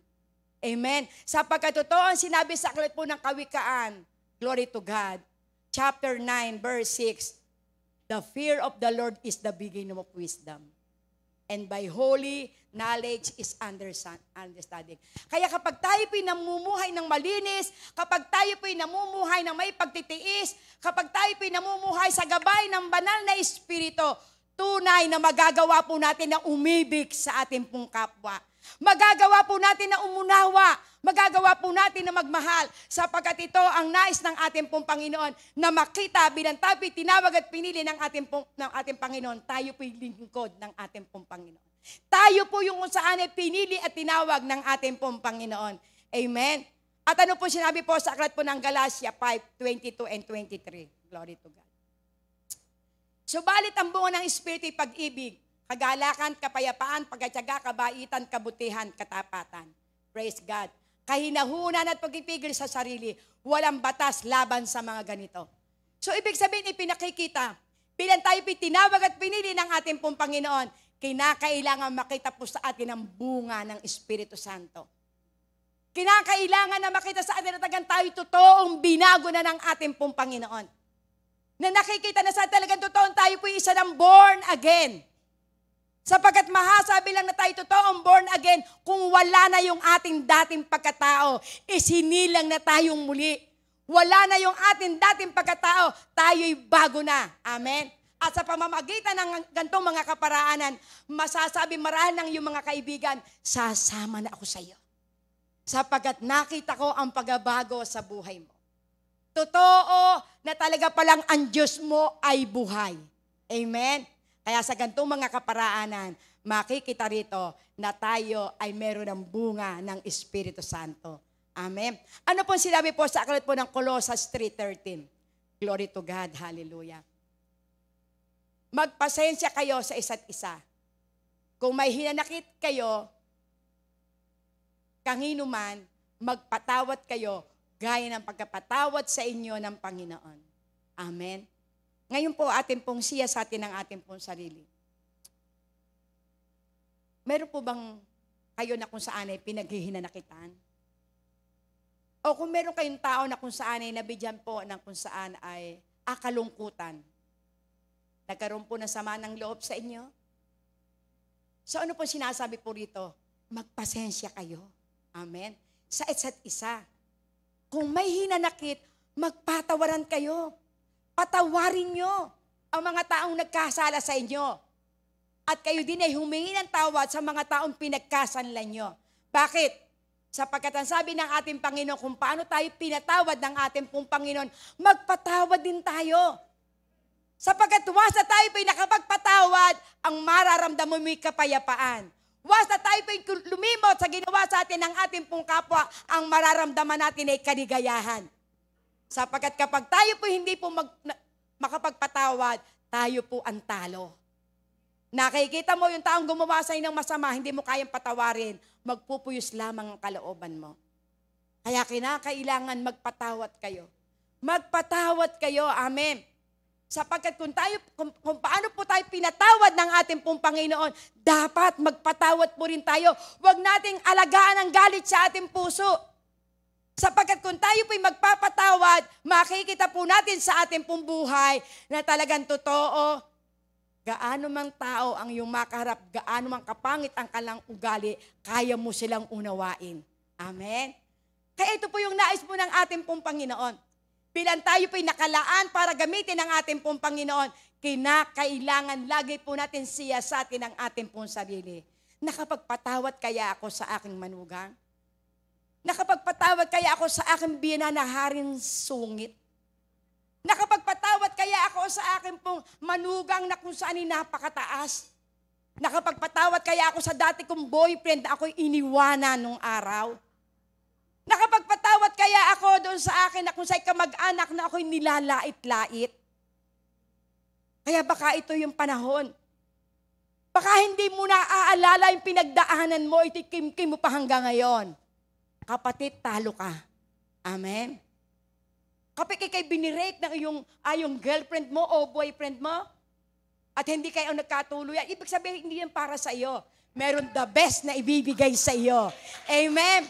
Amen. Sapagkat totoo ang sinabi sa aklat po ng Kawikaan, glory to God, chapter 9, verse 6, the fear of the Lord is the beginning of wisdom. And by holy knowledge is understanding. Kaya kapag tayo po'y namumuhay ng malinis, kapag tayo po'y namumuhay ng may pagtitiis, kapag tayo po'y namumuhay sa gabay ng banal na Espiritu, tunay na magagawa po natin na umibig sa ating pong kapwa. Magagawa po natin na umunawa. Magagawa po natin na magmahal. Sapagkat ito ang nais ng ating pong Panginoon na makita bilang tayo tinawag at pinili ng ating Panginoon. Tayo po'y lingkod ng ating pong Panginoon. Tayo po yung kung saan ay pinili at tinawag ng ating pong Panginoon. Amen. At ano po sinabi po sa aklat po ng Galatia 5:22 and 23. Glory to God. Subalit ang bunga ng Espiritu ay pag-ibig, kagalakan, kapayapaan, pagkatyaga, kabaitan, kabutihan, katapatan. Praise God. Kahinahunan at pagpipigil sa sarili, walang batas laban sa mga ganito. So ibig sabihin, ipinakikita, bilang tayo tinawag at pinili ng ating pong Panginoon, kinakailangan makita po sa atin ang bunga ng Espiritu Santo. Kinakailangan na makita sa atin na tayo totoong binago na ng ating pong Panginoon. Na nakikita na sa talagang totoong tayo po isa ng born again. Sapagkat mahasabi lang na tayo totoong born again kung wala na yung ating dating pagkatao, isinilang na tayong muli. Wala na yung ating dating pagkatao, tayo'y bago na. Amen? At sa pamamagitan ng gantong mga kaparaanan, masasabi marahil ng iyong mga kaibigan, sasama na ako sa iyo. Sapagkat nakita ko ang pagbabago sa buhay mo. Totoo na talaga palang ang Diyos mo ay buhay. Amen? Kaya sa gantong mga kaparaanan, makikita rito na tayo ay meron ng bunga ng Espiritu Santo. Amen? Ano po sinabi po sa aklat po ng Colossus 3:13? Glory to God. Hallelujah. Magpasensya kayo sa isa't isa. Kung may hinanakit kayo, kanino man, magpatawad kayo gaya ng pagkapatawad sa inyo ng Panginoon. Amen. Ngayon po, atin pong siyasatin ng ating pong sarili. Meron po bang kayo na kung saan ay pinaghihinanakitan? O kung meron kayong tao na kung saan ay nabigyan po ng kung saan ay akalungkutan, nagkaroon po ng sama ng loob sa inyo? So ano po sinasabi po rito? Magpasensya kayo. Amen. Sa isa't isa. Kung may hinanakit, magpatawaran kayo. Patawarin nyo ang mga taong nagkasala sa inyo. At kayo din ay humingi ng tawad sa mga taong pinagkasanlan nyo. Bakit? Sapagkat ang sabi ng ating Panginoon, kung paano tayo pinatawad ng ating pong Panginoon, magpatawad din tayo. Sapagkat wasa tayo pa'y nakapagpatawad, ang mararamdaman mo'y kapayapaan. Wasa tayo pa'y lumimot sa ginawa sa atin ng ating pong kapwa, ang mararamdaman natin ay kaligayahan. Sapagkat kapag tayo po hindi po makapagpatawad, tayo po ang talo. Nakikita mo yung taong gumawa sa inyo ng masama, hindi mo kayang patawarin, magpupuyos lamang ang kalooban mo. Kaya kinakailangan magpatawad kayo. Magpatawad kayo, amen. Sapagkat kung paano po tayo pinatawad ng ating pong Panginoon, dapat magpatawad po rin tayo. Huwag nating alagaan ang galit sa ating puso. Sapagkat kung tayo po'y magpapatawad, makikita po natin sa ating pong buhay na talagang totoo, gaano mang tao ang iyong makaharap, gaano mang kapangit ang kalang ugali, kaya mo silang unawain. Amen? Kaya ito po yung nais po ng ating pong Panginoon. Bilang tayo po'y nakalaan para gamitin ang ating pong Panginoon, kinakailangan lagi po natin siyasatin ang ating pong sarili. Nakapagpatawad kaya ako sa aking manugang? Nakapagpatawad kaya ako sa aking binanaharing sungit? Nakapagpatawad kaya ako sa aking pong manugang na kung saan ay napakataas? Nakapagpatawad kaya ako sa dati kong boyfriend na ako'y iniwanan nung araw? Nakapagpatawad kaya ako doon sa akin na kung sa'y kamag-anak na ako'y nilalait-lait? Kaya baka ito yung panahon. Baka hindi mo naaalala yung pinagdaanan mo, itikim-kim mo pa hanggang ngayon. Kapatid, talo ka. Amen? Kapag ikay binirake ng yung girlfriend mo o boyfriend mo, at hindi kayo nagkatuluyan, ibig sabihin hindi yan para sa iyo. Meron the best na ibibigay sa iyo. Amen?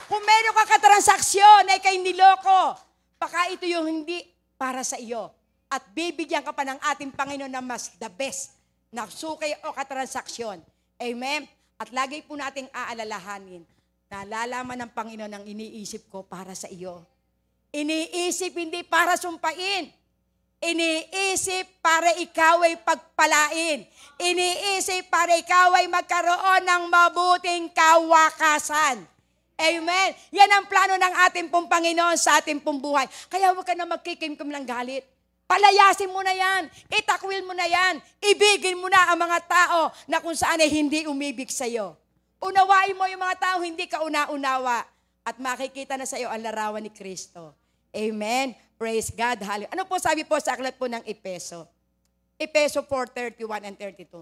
Kung meron ka katransaksyon na ikay niloko, baka ito yung hindi para sa iyo. At bibigyan ka pa ng ating Panginoon na mas the best na sukay o katransaksyon. Amen? At lagi po nating aalalahanin, nalalaman ng Panginoon ang iniisip ko para sa iyo. Iniisip hindi para sumpain. Iniisip para ikaw ay pagpalain. Iniisip para ikaw ay magkaroon ng mabuting kawakasan. Amen. Yan ang plano ng ating pong Panginoon sa ating pong buhay. Kaya huwag ka na magkikimkim ng galit. Palayasin mo na yan. Itakwil mo na yan. Ibigin mo na ang mga tao na kung saan ay hindi umibig sa iyo. Unawain mo yung mga tao hindi ka una-unawa. At makikita na sa iyo ang larawan ni Kristo. Amen. Praise God. Hallelujah. Ano po sabi po sa aklat po ng Efeso? Efeso 4:31 and 32.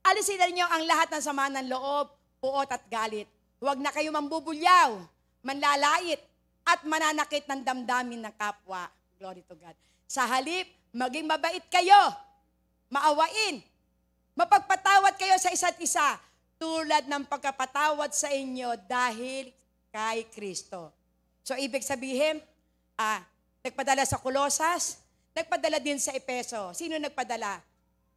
Alisin na ninyo ang lahat ng sama ng loob, puot at galit. Huwag na kayo mambubulyaw, manlalait, at mananakit ng damdamin ng kapwa. Glory to God. Sa halip, maging mabait kayo, maawain, mapagpatawad kayo sa isa't isa, tulad ng pagkapatawad sa inyo dahil kay Kristo. So, ibig sabihin, nagpadala sa Colosas, nagpadala din sa Efeso. Sino nagpadala?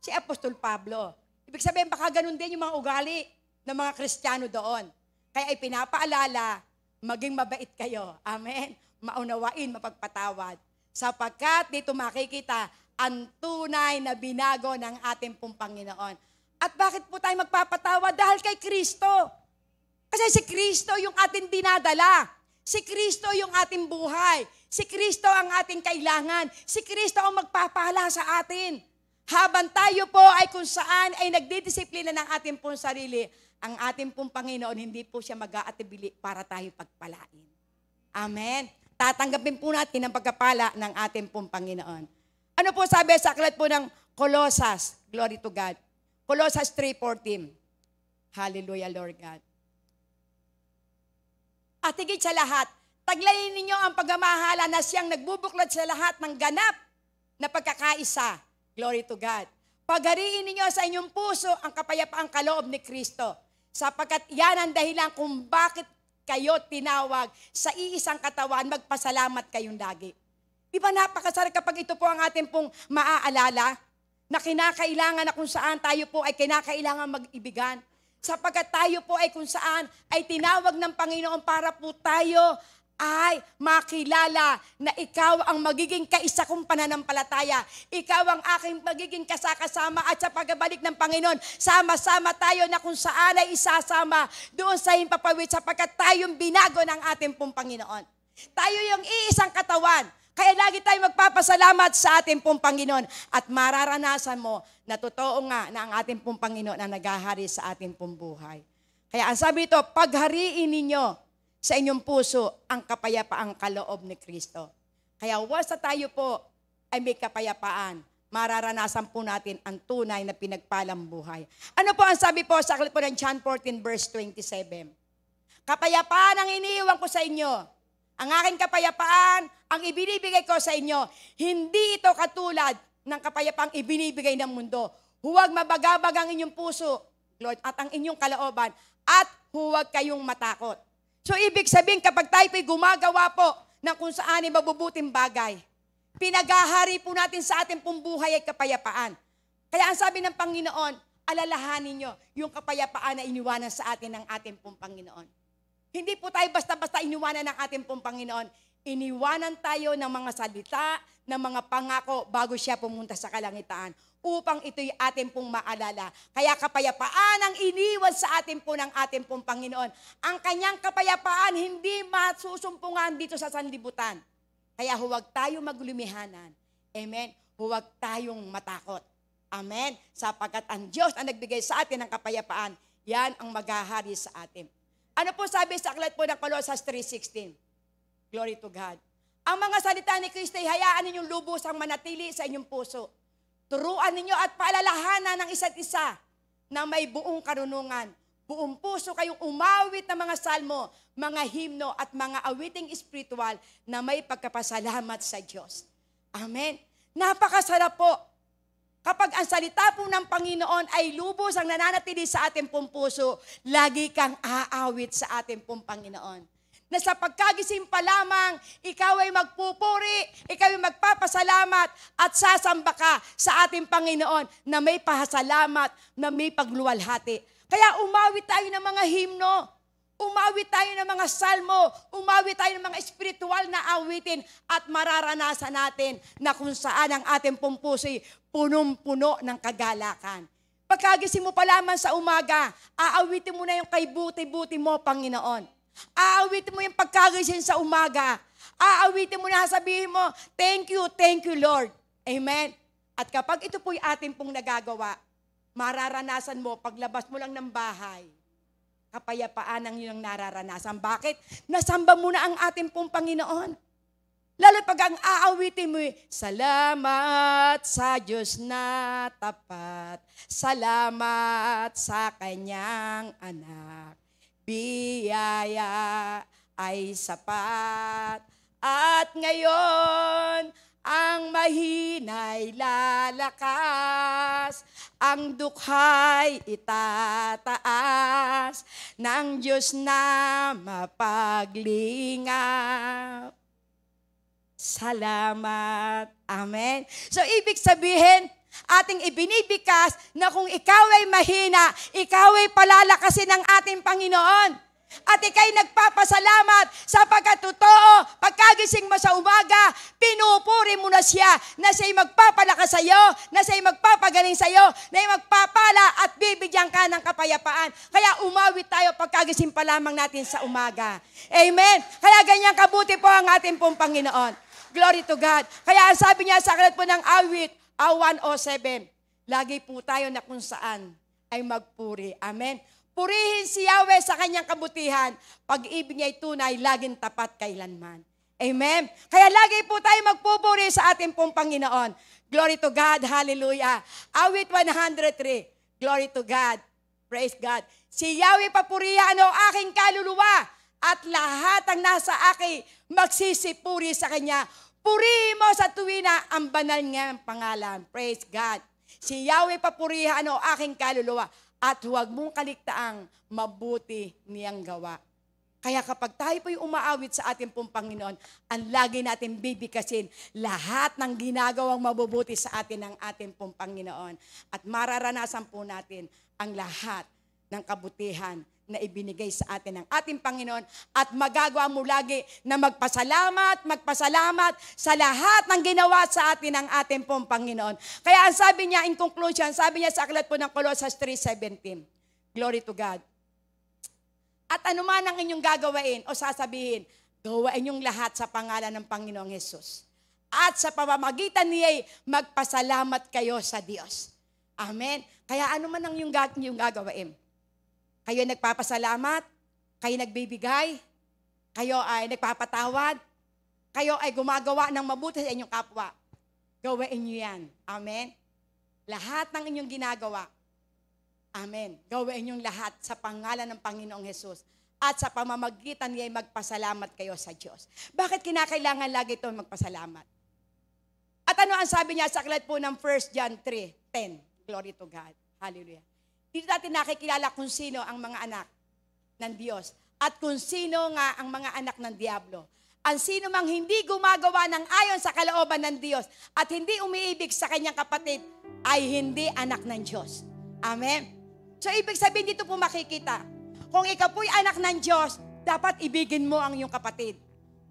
Si Apostol Pablo. Ibig sabihin, baka ganun din yung mga ugali ng mga Kristiyano doon. Kaya ay pinapaalala, maging mabait kayo. Amen? Maunawain, mapagpatawad. Sapagkat dito makikita ang tunay na binago ng ating pong Panginoon. At bakit po tayo magpapatawad? Dahil kay Kristo. Kasi si Kristo yung ating dinadala. Si Kristo yung ating buhay. Si Kristo ang ating kailangan. Si Kristo ang magpapala sa atin. Habang tayo po ay kung saan ay nagdidisiplina ng ating pong sarili, ang ating pong Panginoon, hindi po siya mag-aatibili para tayo pagpalain. Amen. Tatanggapin po natin ang pagkapala ng ating pong Panginoon. Ano po sabi sa aklat po ng Colosas? Glory to God. Colosas 3:14. Hallelujah, Lord God. At higit sa lahat, taglayin ninyo ang pagmamahala na siyang nagbubuklod sa lahat ng ganap na pagkakaisa. Glory to God. Paghariin ninyo sa inyong puso ang kapayapaang kaloob ni Kristo, sapagkat yan ang dahilan kung bakit kayo tinawag sa iisang katawan, magpasalamat kayong lagi. Di ba napakasarap kapag ito po ang ating pong maaalala, na kinakailangan na kung saan tayo po ay kinakailangan mag-ibigan, sapagkat tayo po ay kung saan ay tinawag ng Panginoon para po tayo ay makilala na ikaw ang magiging kaisa kong pananampalataya. Ikaw ang aking magiging kasakasama at sa pagbabalik ng Panginoon, sama-sama tayo na kung saan ay isasama doon sa himpapawid sapagkat tayong binago ng ating pong Panginoon. Tayo yung iisang katawan. Kaya lagi tayo magpapasalamat sa ating pong Panginoon at mararanasan mo na totoo nga na ang ating pong Panginoon ang naghahari sa ating pong buhay. Kaya ang sabi ito, paghariin ninyo sa inyong puso ang kapayapaang kaloob ni Kristo. Kaya once na tayo po ay may kapayapaan, mararanasan po natin ang tunay na pinagpalang buhay. Ano po ang sabi po sa aklat po ng John 14 verse 27? Kapayapaan ang iniiwan ko sa inyo. Ang aking kapayapaan ang ibinibigay ko sa inyo. Hindi ito katulad ng kapayapaang ibinibigay ng mundo. Huwag mabagabag ang inyong puso, Lord, at ang inyong kalooban, at huwag kayong matakot. So, ibig sabihin, kapag tayo po'y gumagawa po ng kung saan ay mabubuting bagay, pinaghahari po natin sa ating pong buhay ay kapayapaan. Kaya ang sabi ng Panginoon, alalahanin nyo yung kapayapaan na iniwanan sa atin ng ating pong Panginoon. Hindi po tayo basta-basta iniwanan ng ating pong Panginoon. Iniwanan tayo ng mga salita, ng mga pangako bago siya pumunta sa kalangitan upang ito'y ating pong maalala. Kaya kapayapaan ang iniwan sa atin po ng ating pong Panginoon. Ang kanyang kapayapaan hindi masusumpungan dito sa sanlibutan. Kaya huwag tayong maglumihanan. Amen? Huwag tayong matakot. Amen? Sapagkat ang Diyos ang nagbigay sa atin ng kapayapaan, yan ang maghahari sa atin. Ano po sabi sa aklat po ng Colosas 3:16? Glory to God. Ang mga salita ni Kristo ay hayaan ninyong lubusang manatili sa inyong puso. Turuan ninyo at paalalahanan ng isa't isa na may buong karunungan. Buong puso kayong umawit ng mga salmo, mga himno at mga awiting espiritual na may pagkapasalamat sa Diyos. Amen. Napakasarap po Kapag ang salita po ng Panginoon ay lubos ang nananatili sa ating pong puso, lagi kang aawit sa ating pong Panginoon. Na sa pagkagising pa lamang, ikaw ay magpupuri, ikaw ay magpapasalamat at sasamba ka sa ating Panginoon na may pasalamat, na may pagluwalhati. Kaya umawit tayo ng mga himno, umawit tayo ng mga salmo, umawit tayo ng mga espiritual na awitin at mararanasan natin na kung saan ang ating pong puso'y punong-puno ng kagalakan. Pagkagising mo pa lamang sa umaga, aawitin mo na yung kay buti-buti mo, Panginoon. Aawitin mo yung pagkagising sa umaga. Aawitin mo na, sabihin mo, thank you, Lord. Amen. At kapag ito po'y ating pong nagagawa, mararanasan mo, paglabas mo lang ng bahay, kapayapaan ang iyong nararanasan. Bakit? Nasamba mo na ang ating pong Panginoon. Lalo pag ang aawitin mo, salamat sa Diyos na tapat, salamat sa Kanyang anak, biyaya ay sapat, at ngayon, ang mahina'y lalakas, ang dukhay itataas, ng Diyos na mapaglingap. Salamat. Amen. So, ibig sabihin, ating ibinibikas na kung ikaw ay mahina, ikaw ay palalakasin ng ating Panginoon. At ikaw'y nagpapasalamat sapagkat totoo, pagkagising mo sa umaga, pinupuri mo na siya, na siya'y magpapalakas sa iyo, na siya'y magpapagaling sa iyo, na siya'y magpapala at bibigyan ka ng kapayapaan. Kaya umawit tayo pagkagising pa lamang natin sa umaga. Amen. Kaya ganyan kabuti po ang ating pong Panginoon. Glory to God. Kaya ang sabi niya sa aklat po ng awit, 107, lagi po tayo na kung saan ay magpuri. Amen. Purihin si Yahweh sa kanyang kabutihan. Pag-ibig niya ay tunay, laging tapat kailanman. Amen. Kaya lagi po tayo magpupuri sa ating pong Panginoon. Glory to God. Hallelujah. Awit 103. Glory to God. Praise God. Si Yahweh papurihan ang aking kaluluwa at lahat ang nasa akin magsisipuri sa Kanya. Purihin mo sa tuwina ang banal niyang pangalan. Praise God. Si Yahweh papurihan ang aking kaluluwa at huwag mong kaligtaang mabuti niyang gawa. Kaya kapag tayo po'y umaawit sa ating pong Panginoon, ang lagi natin bibikasin lahat ng ginagawang mabubuti sa atin ng ating pong Panginoon. At mararanasan po natin ang lahat ng kabutihan na ibinigay sa atin ng ating Panginoon at magagawa mo lagi na magpasalamat sa lahat ng ginawa sa atin ng ating pong Panginoon. Kaya ang sabi niya in conclusion, sabi niya sa aklat po ng Colossus 3:17, glory to God. At anuman ang inyong gagawain o sasabihin, gawain yung lahat sa pangalan ng Panginoong Hesus. At sa pamamagitan niya'y magpasalamat kayo sa Diyos. Amen. Kaya anuman ang inyong gagawain. Kayo nagpapasalamat, kayo nagbibigay, kayo ay nagpapatawad, kayo ay gumagawa ng mabuti sa inyong kapwa. Gawain niyo yan. Amen. Lahat ng inyong ginagawa. Amen. Gawain niyong lahat sa pangalan ng Panginoong Hesus. At sa pamamagitan niya ay magpasalamat kayo sa Diyos. Bakit kinakailangan lagi ito magpasalamat? At ano ang sabi niya sa aklat po ng 1 John 3:10? Glory to God. Hallelujah. Dito natin nakikilala kung sino ang mga anak ng Diyos at kung sino nga ang mga anak ng Diablo. Ang sino mang hindi gumagawa ng ayon sa kalooban ng Diyos at hindi umiibig sa kanyang kapatid ay hindi anak ng Diyos. Amen? So ibig sabihin dito po makikita, kung ikaw po'y anak ng Diyos, dapat ibigin mo ang iyong kapatid.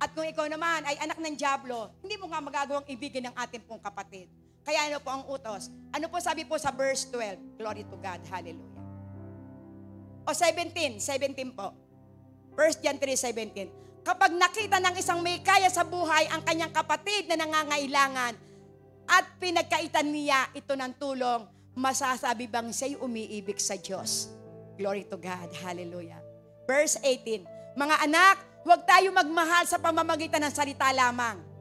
At kung ikaw naman ay anak ng Diablo, hindi mo nga magagawang ibigin ang ating pong kapatid. Kaya ano po ang utos? Ano po sabi po sa verse 12? Glory to God. Hallelujah. O 17 po. 1 John 3:17. Kapag nakita ng isang may kaya sa buhay ang kanyang kapatid na nangangailangan at pinagkaitan niya ito ng tulong, masasabi bang siya'y umiibig sa Diyos? Glory to God. Hallelujah. Verse 18. Mga anak, huwag tayo magmahal sa pamamagitan ng salita lamang.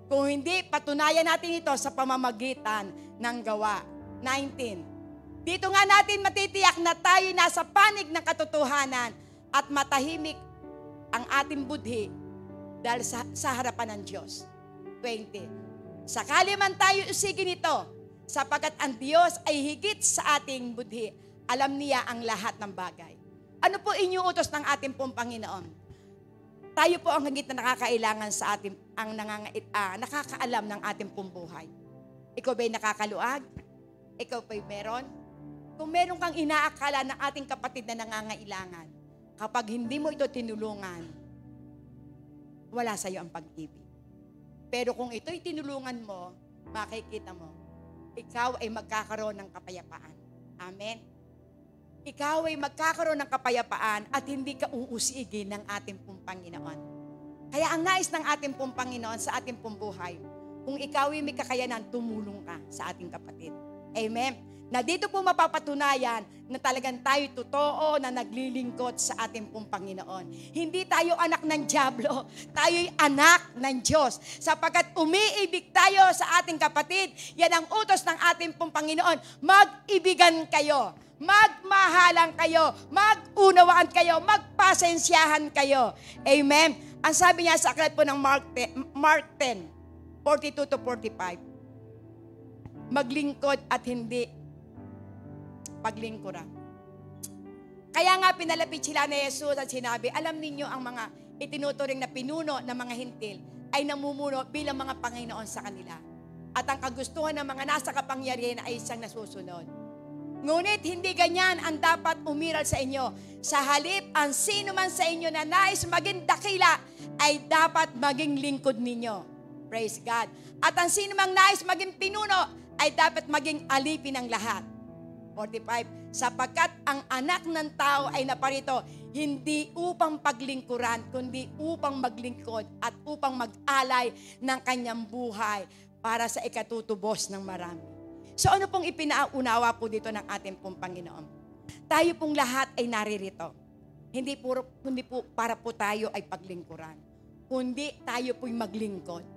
Kung hindi, patunayan natin ito sa pamamagitan ng gawa. 19. Dito nga natin matitiyak na tayo nasa panig ng katotohanan at matahimik ang ating budhi dahil sa harapan ng Diyos. 20. Sakali man tayo usigin ito, Sapagkat ang Diyos ay higit sa ating budhi. Alam niya ang lahat ng bagay. Ano po inyuutos ng ating pong Panginoon? Tayo po ang higit na nakakailangan sa ating, nakakaalam ng ating pong buhay. Ikaw ba'y nakakaluag? Ikaw ba'y meron? Kung meron kang inaakala ng ating kapatid na nangangailangan, kapag hindi mo ito tinulungan, wala sa iyo ang pag-ibig. Pero kung ito'y tinulungan mo, makikita mo, ikaw ay magkakaroon ng kapayapaan. Amen? Ikaw ay magkakaroon ng kapayapaan at hindi ka uusigin ng ating pong Panginoon. Kaya ang nais ng ating pong Panginoon sa ating pong buhay, kung ikaw ay may kakayanan, tumulong ka sa ating kapatid. Amen? Na dito po mapapatunayan na talagang tayo totoo na naglilingkod sa ating pong Panginoon. Hindi tayo anak ng dyablo, tayo'y anak ng Diyos. Sapagkat umiibig tayo sa ating kapatid, yan ang utos ng ating pong Panginoon. Mag-ibigan kayo, magmahalan kayo, mag-unawaan kayo, magpasensyahan kayo. Amen? Ang sabi niya sa aklat po ng Mark 10, 42 to 45, maglingkod at hindi paglingkuran. Kaya nga pinalapit sila ni Jesus at sinabi, alam ninyo ang mga itinuturing na pinuno ng mga hintil ay namumuno bilang mga Panginoon sa kanila. At ang kagustuhan ng mga nasa kapangyarihan ay isang nasusunod. Ngunit hindi ganyan ang dapat umiral sa inyo. Sa halip, ang sino man sa inyo na nais maging dakila ay dapat maging lingkod ninyo. Praise God. At ang sino mang nais maging pinuno ay dapat maging alipin ng lahat. 45, sapagkat ang anak ng tao ay naparito hindi upang paglingkuran, kundi upang maglingkod at upang mag-alay ng kanyang buhay para sa ikatutubos ng marami. So ano pong ipinaunawa po dito ng ating pong Panginoon? Tayo pong lahat ay naririto. Hindi po para po tayo ay paglingkuran, kundi tayo po'y maglingkod.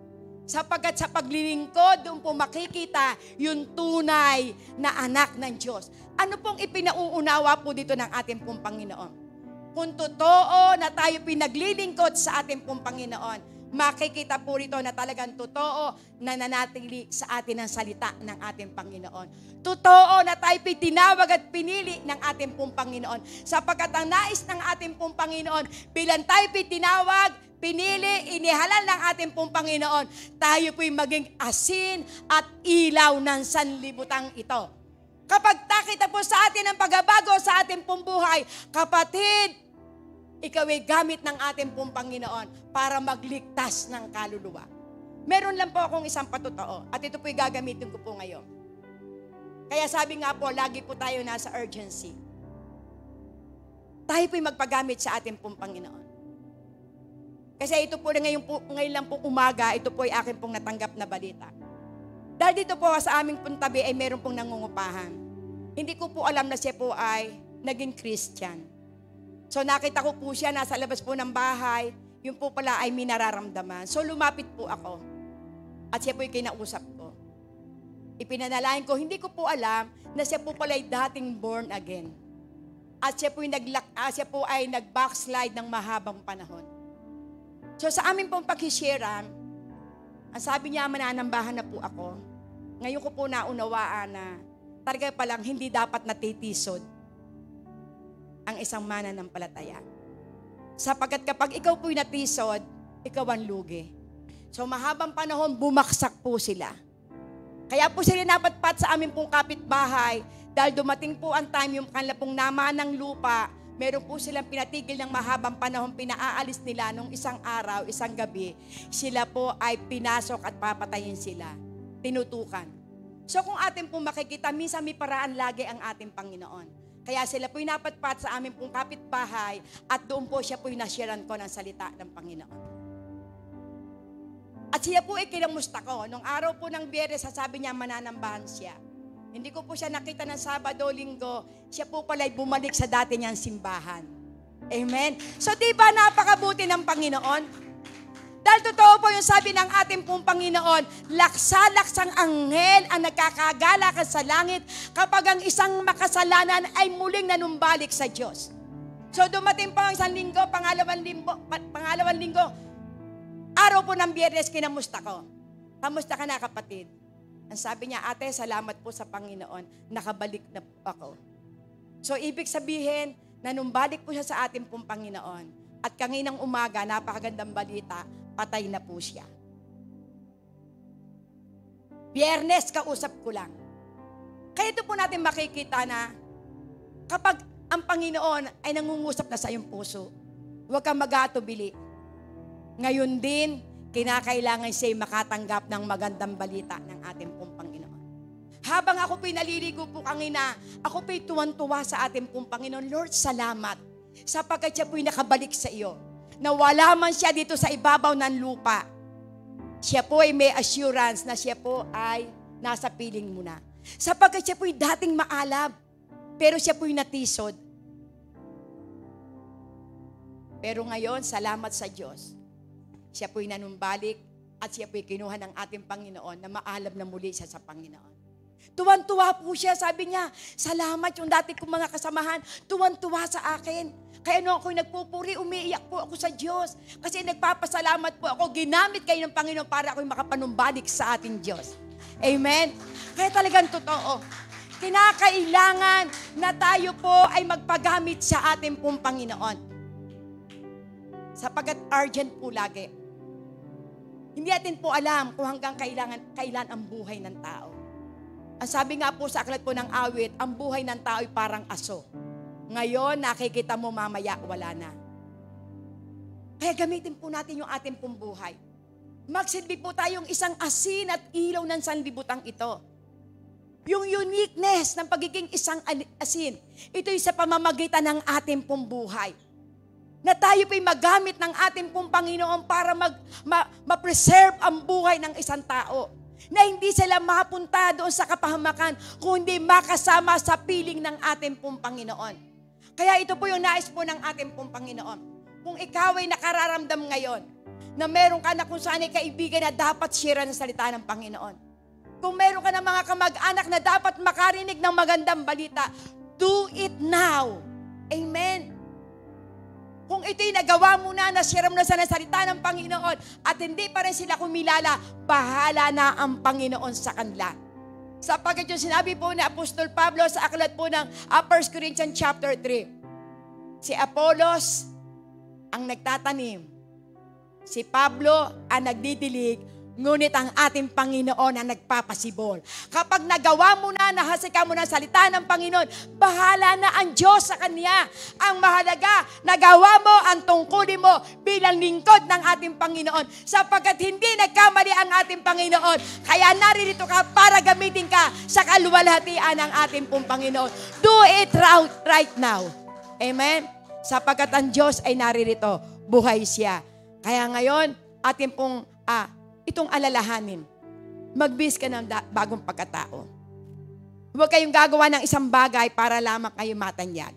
Sapagkat sa paglilingkod, doon po makikita yung tunay na anak ng Diyos. Ano pong ipinauunawa po dito ng ating pong Panginoon? Kung totoo na tayo pinaglilingkod sa ating pong Panginoon, makikita po rito na talagang totoo na nanatili sa atin ang salita ng ating Panginoon. Totoo na tayo tinawag at pinili ng ating pong Panginoon. Sapagkat ang nais ng ating pong Panginoon, bilang tayo tinawag, pinili, inihalal ng ating pong Panginoon, tayo po'y maging asin at ilaw ng sanlibutang ito. Kapag nakita po sa atin ang pagbabago sa ating pong buhay, kapatid, ikaw ay gamit ng ating pong Panginoon para magligtas ng kaluluwa. Meron lang po akong isang patotoo at ito po'y gagamitin ko po ngayon. Kaya sabi nga po, lagi po tayo nasa urgency. Tayo po'y magpagamit sa ating pong Panginoon. Kasi ito po ngayon lang po umaga, ito po ay akin pong natanggap na balita. Dahil dito po sa aming pong tabi ay meron pong nangungupahan. Hindi ko po alam na siya po ay naging Christian. So nakita ko po siya, nasa labas po ng bahay, yung po pala ay minararamdaman. So lumapit po ako. At siya po ay kinausap ko. Ipinanalain ko, hindi ko po alam na siya po pala ay dating born again. At siya po ay nag-backslide ng mahabang panahon. So sa amin pong pag-sharean, ang sabi niya, mananambahan na po ako. Ngayon ko po naunawaan na talaga palang hindi dapat natitisod ang isang mananampalataya. Sapagkat kapag ikaw po'y natisod, ikaw ang lugi. So mahabang panahon, bumaksak po sila. Kaya po sila napatpat sa amin pong kapitbahay dahil dumating po ang time yung kanila pong namanang lupa. Meron po silang pinatigil ng mahabang panahon, pinaaalis nila nung isang araw, isang gabi, sila po ay pinasok at papatayin sila. Tinutukan. So kung atin po makikita, minsan may paraan lagi ang ating Panginoon. Kaya sila po'y napatpat sa aming pong kapitbahay at doon po siya po'y nasyaran ko ng salita ng Panginoon. At siya po ay kinamusta ko. Nung araw po ng Biyernes, sasabi niya mananambahan siya. Hindi ko po siya nakita ng Sabado, Linggo. Siya po pala'y bumalik sa dati niyang simbahan. Amen? So diba napakabuti ng Panginoon? Dahil totoo po yung sabi ng ating pong Panginoon, laksa-laksang anghel ang nagkakagala ka sa langit kapag ang isang makasalanan ay muling nanumbalik sa Diyos. So dumating po ang isang linggo, pangalawang linggo, araw po ng Biyernes, kinamusta ko. Kamusta ka na, kapatid? Ang sabi niya, ate, salamat po sa Panginoon, nakabalik na po ako. So, ibig sabihin, na nung balik po siya sa ating pong Panginoon, at kanginang umaga, napakagandang balita, patay na po siya. Biyernes, kausap ko lang. Kaya ito po natin makikita na kapag ang Panginoon ay nangungusap na sa iyong puso, huwag kang mag-aatubili. Ngayon din, kinakailangan siya'y makatanggap ng magandang balita ng ating pong Panginoon. Habang ako po'y naliligo po kanina, ako po'y tuwan-tuwa sa ating pong Panginoon. Lord, salamat sapagkat siya po'y nakabalik sa iyo. Na wala man siya dito sa ibabaw ng lupa, siya po ay may assurance na siya po ay nasa piling mo na. Sapagkat siya po'y dating maalab, pero siya po'y natisod. Pero ngayon, salamat sa Diyos. Siya po'y nanumbalik at siya po'y kinuha ng ating Panginoon na maalab na muli siya sa Panginoon. Tuwan-tuwa po siya, sabi niya, salamat yung dati kong mga kasamahan, tuwan-tuwa sa akin. Kaya nung ako'y nagpupuri, umiiyak po ako sa Diyos. Kasi nagpapasalamat po ako, ginamit kayo ng Panginoon para ako'y makapanumbalik sa ating Diyos. Amen? Kaya talagang totoo. Kinakailangan na tayo po ay magpagamit sa ating pong Panginoon. Sapagkat urgent po lagi. Hindi natin po alam kung hanggang kailan ang buhay ng tao. Ang sabi nga po sa aklat po ng awit, ang buhay ng tao ay parang aso. Ngayon, nakikita mo mamaya, wala na. Kaya gamitin po natin yung ating pong buhay. Magsilbi po tayong isang asin at ilaw ng sanlibutan ito. Yung uniqueness ng pagiging isang asin, ito'y sa pamamagitan ng ating pong buhay. Na tayo po'y magamit ng ating pong Panginoon para ma-preserve ang buhay ng isang tao. Na hindi sila mapunta doon sa kapahamakan, kundi makasama sa piling ng ating pong Panginoon. Kaya ito po yung nais po ng ating pong Panginoon. Kung ikaw ay nakararamdam ngayon, na meron ka na kung saan ay kaibigan na dapat share ng salita ng Panginoon. Kung meron ka na mga kamag-anak na dapat makarinig ng magandang balita, do it now. Amen. Kung ito'y nagawa mo na share mo na sa salita ng Panginoon at hindi pa rin sila kumilala, bahala na ang Panginoon sa kanila. Sapagkat yung sinabi po ni Apostol Pablo sa aklat po ng 1 Corinthians chapter 3. Si Apollos ang nagtatanim. Si Pablo ang nagdidilig. Ngunit ang ating Panginoon ang nagpapasibol. Kapag nagawa mo na, nahasika mo na salita ng Panginoon, bahala na ang Diyos sa Kanya. Ang mahalaga, nagawa mo ang tungkulin mo bilang lingkod ng ating Panginoon. Sapagkat hindi nagkamali ang ating Panginoon. Kaya naririto ka para gamitin ka sa kaluwalhatian ng ating pong Panginoon. Do it right now. Amen? Sapagkat ang Diyos ay naririto. Buhay siya. Kaya ngayon, ating pong itong alalahanin. Magbis ka ng bagong pagkatao. Huwag kayong gagawa ng isang bagay para lamang kayo matanyag.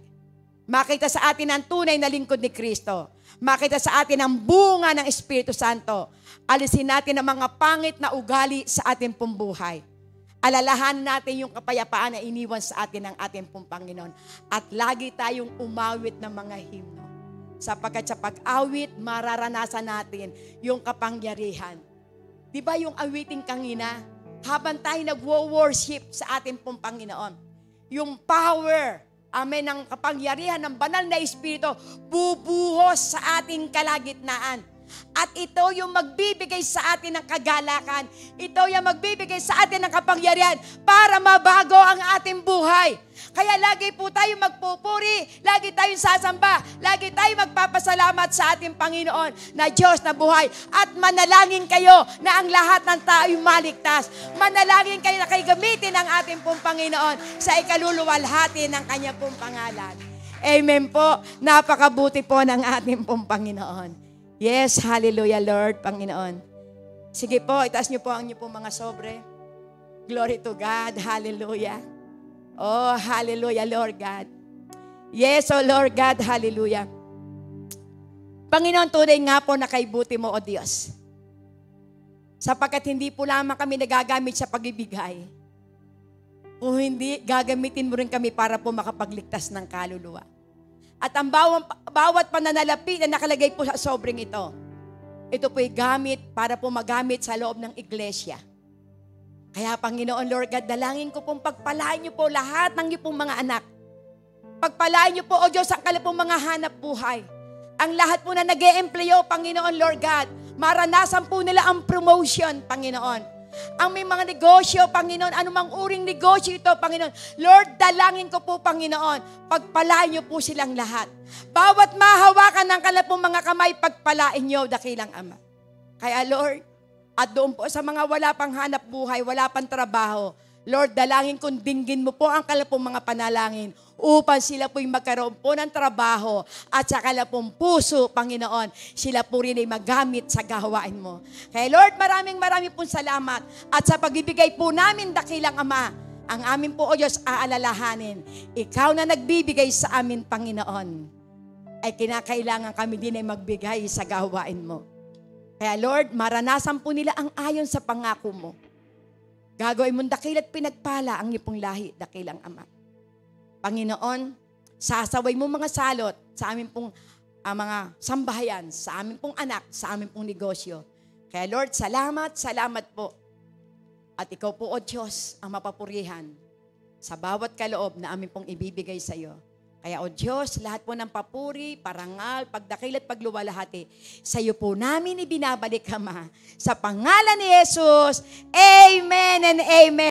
Makita sa atin ang tunay na lingkod ni Kristo. Makita sa atin ang bunga ng Espiritu Santo. Alisin natin ang mga pangit na ugali sa ating pong buhay. Alalahanin natin yung kapayapaan na iniwan sa atin ng ating pong Panginoon. At lagi tayong umawit ng mga himno. Sapagkat sa pag-awit, mararanasan natin yung kapangyarihan. Di ba yung awiting kanina? Habang tayo nag-worship sa ating pong Panginoon. Yung power, amen, ng kapangyarihan ng banal na Espiritu, bubuhos sa ating kalagitnaan. At ito yung magbibigay sa atin ng kagalakan. Ito yung magbibigay sa atin ng kapangyarihan para mabago ang ating buhay. Kaya lagi po tayo magpupuri, lagi tayong sasamba, lagi tayong magpapasalamat sa ating Panginoon na Diyos na buhay. At manalangin kayo na ang lahat ng tao'y maligtas. Manalangin kayo na kayo gamitin ng ating pong Panginoon sa ikaluluwalhati ng Kanya pong pangalan. Amen po. Napakabuti po ng ating pong Panginoon. Yes, hallelujah, Lord, Panginoon. Sige po, itaas niyo po ang niyo pong mga sobre. Glory to God, hallelujah. Oh, hallelujah, Lord God. Yes, oh Lord God, hallelujah. Panginoon, tunay nga po na kaibuti mo, O Diyos. Sapagkat hindi po lamang kami nagagamit sa pag-ibigay. Kung hindi, gagamitin mo rin kami para po makapagligtas ng kaluluwa. At ang bawat pananalapi na nakalagay po sa sobrang ito po'y gamit para po magamit sa loob ng iglesia. Kaya Panginoon Lord God, dalangin ko pong pagpalain niyo po lahat ng iyong pong mga anak. Pagpalain niyo po, O Diyos, ang kanilang pong mga hanap buhay. Ang lahat po na nag-e-empleyo, Panginoon Lord God, maranasan po nila ang promotion, Panginoon. Ang may mga negosyo, Panginoon, anumang uring negosyo ito, Panginoon. Lord, dalangin ko po, Panginoon, pagpalain niyo po silang lahat. Bawat mahawakan ng kanilang pong mga kamay, pagpalain niyo, dakilang Ama. Kaya Lord, at doon po sa mga wala pang hanap buhay, wala pang trabaho, Lord, dalangin kong dinggin mo po ang kanilang pong mga panalangin upang sila po'y magkaroon po ng trabaho at sa kanilang pong puso, Panginoon, sila po rin ay magamit sa gawain mo. Kaya Lord, maraming pong salamat at sa pagbibigay po namin, dakilang Ama, ang amin po, O Diyos, aalalahanin. Ikaw na nagbibigay sa amin, Panginoon, ay kinakailangan kami din ay magbigay sa gawain mo. Kaya Lord, maranasan po nila ang ayon sa pangako mo. Gagawin mong dakil at pinagpala ang iyong lahi, dakilang Ama. Panginoon, sasaway mo mga salot sa amin pong mga sambahayan, sa amin pong anak, sa amin pong negosyo. Kaya Lord, salamat po. At ikaw po, O Diyos, ang mapapurihan sa bawat kaloob na amin pong ibibigay sa iyo. Kaya, O Diyos, lahat po ng papuri, parangal, pagdakil at pagluwalhati, sa iyo po namin ibinabalik, Ama. Sa pangalan ni Jesus, Amen and Amen.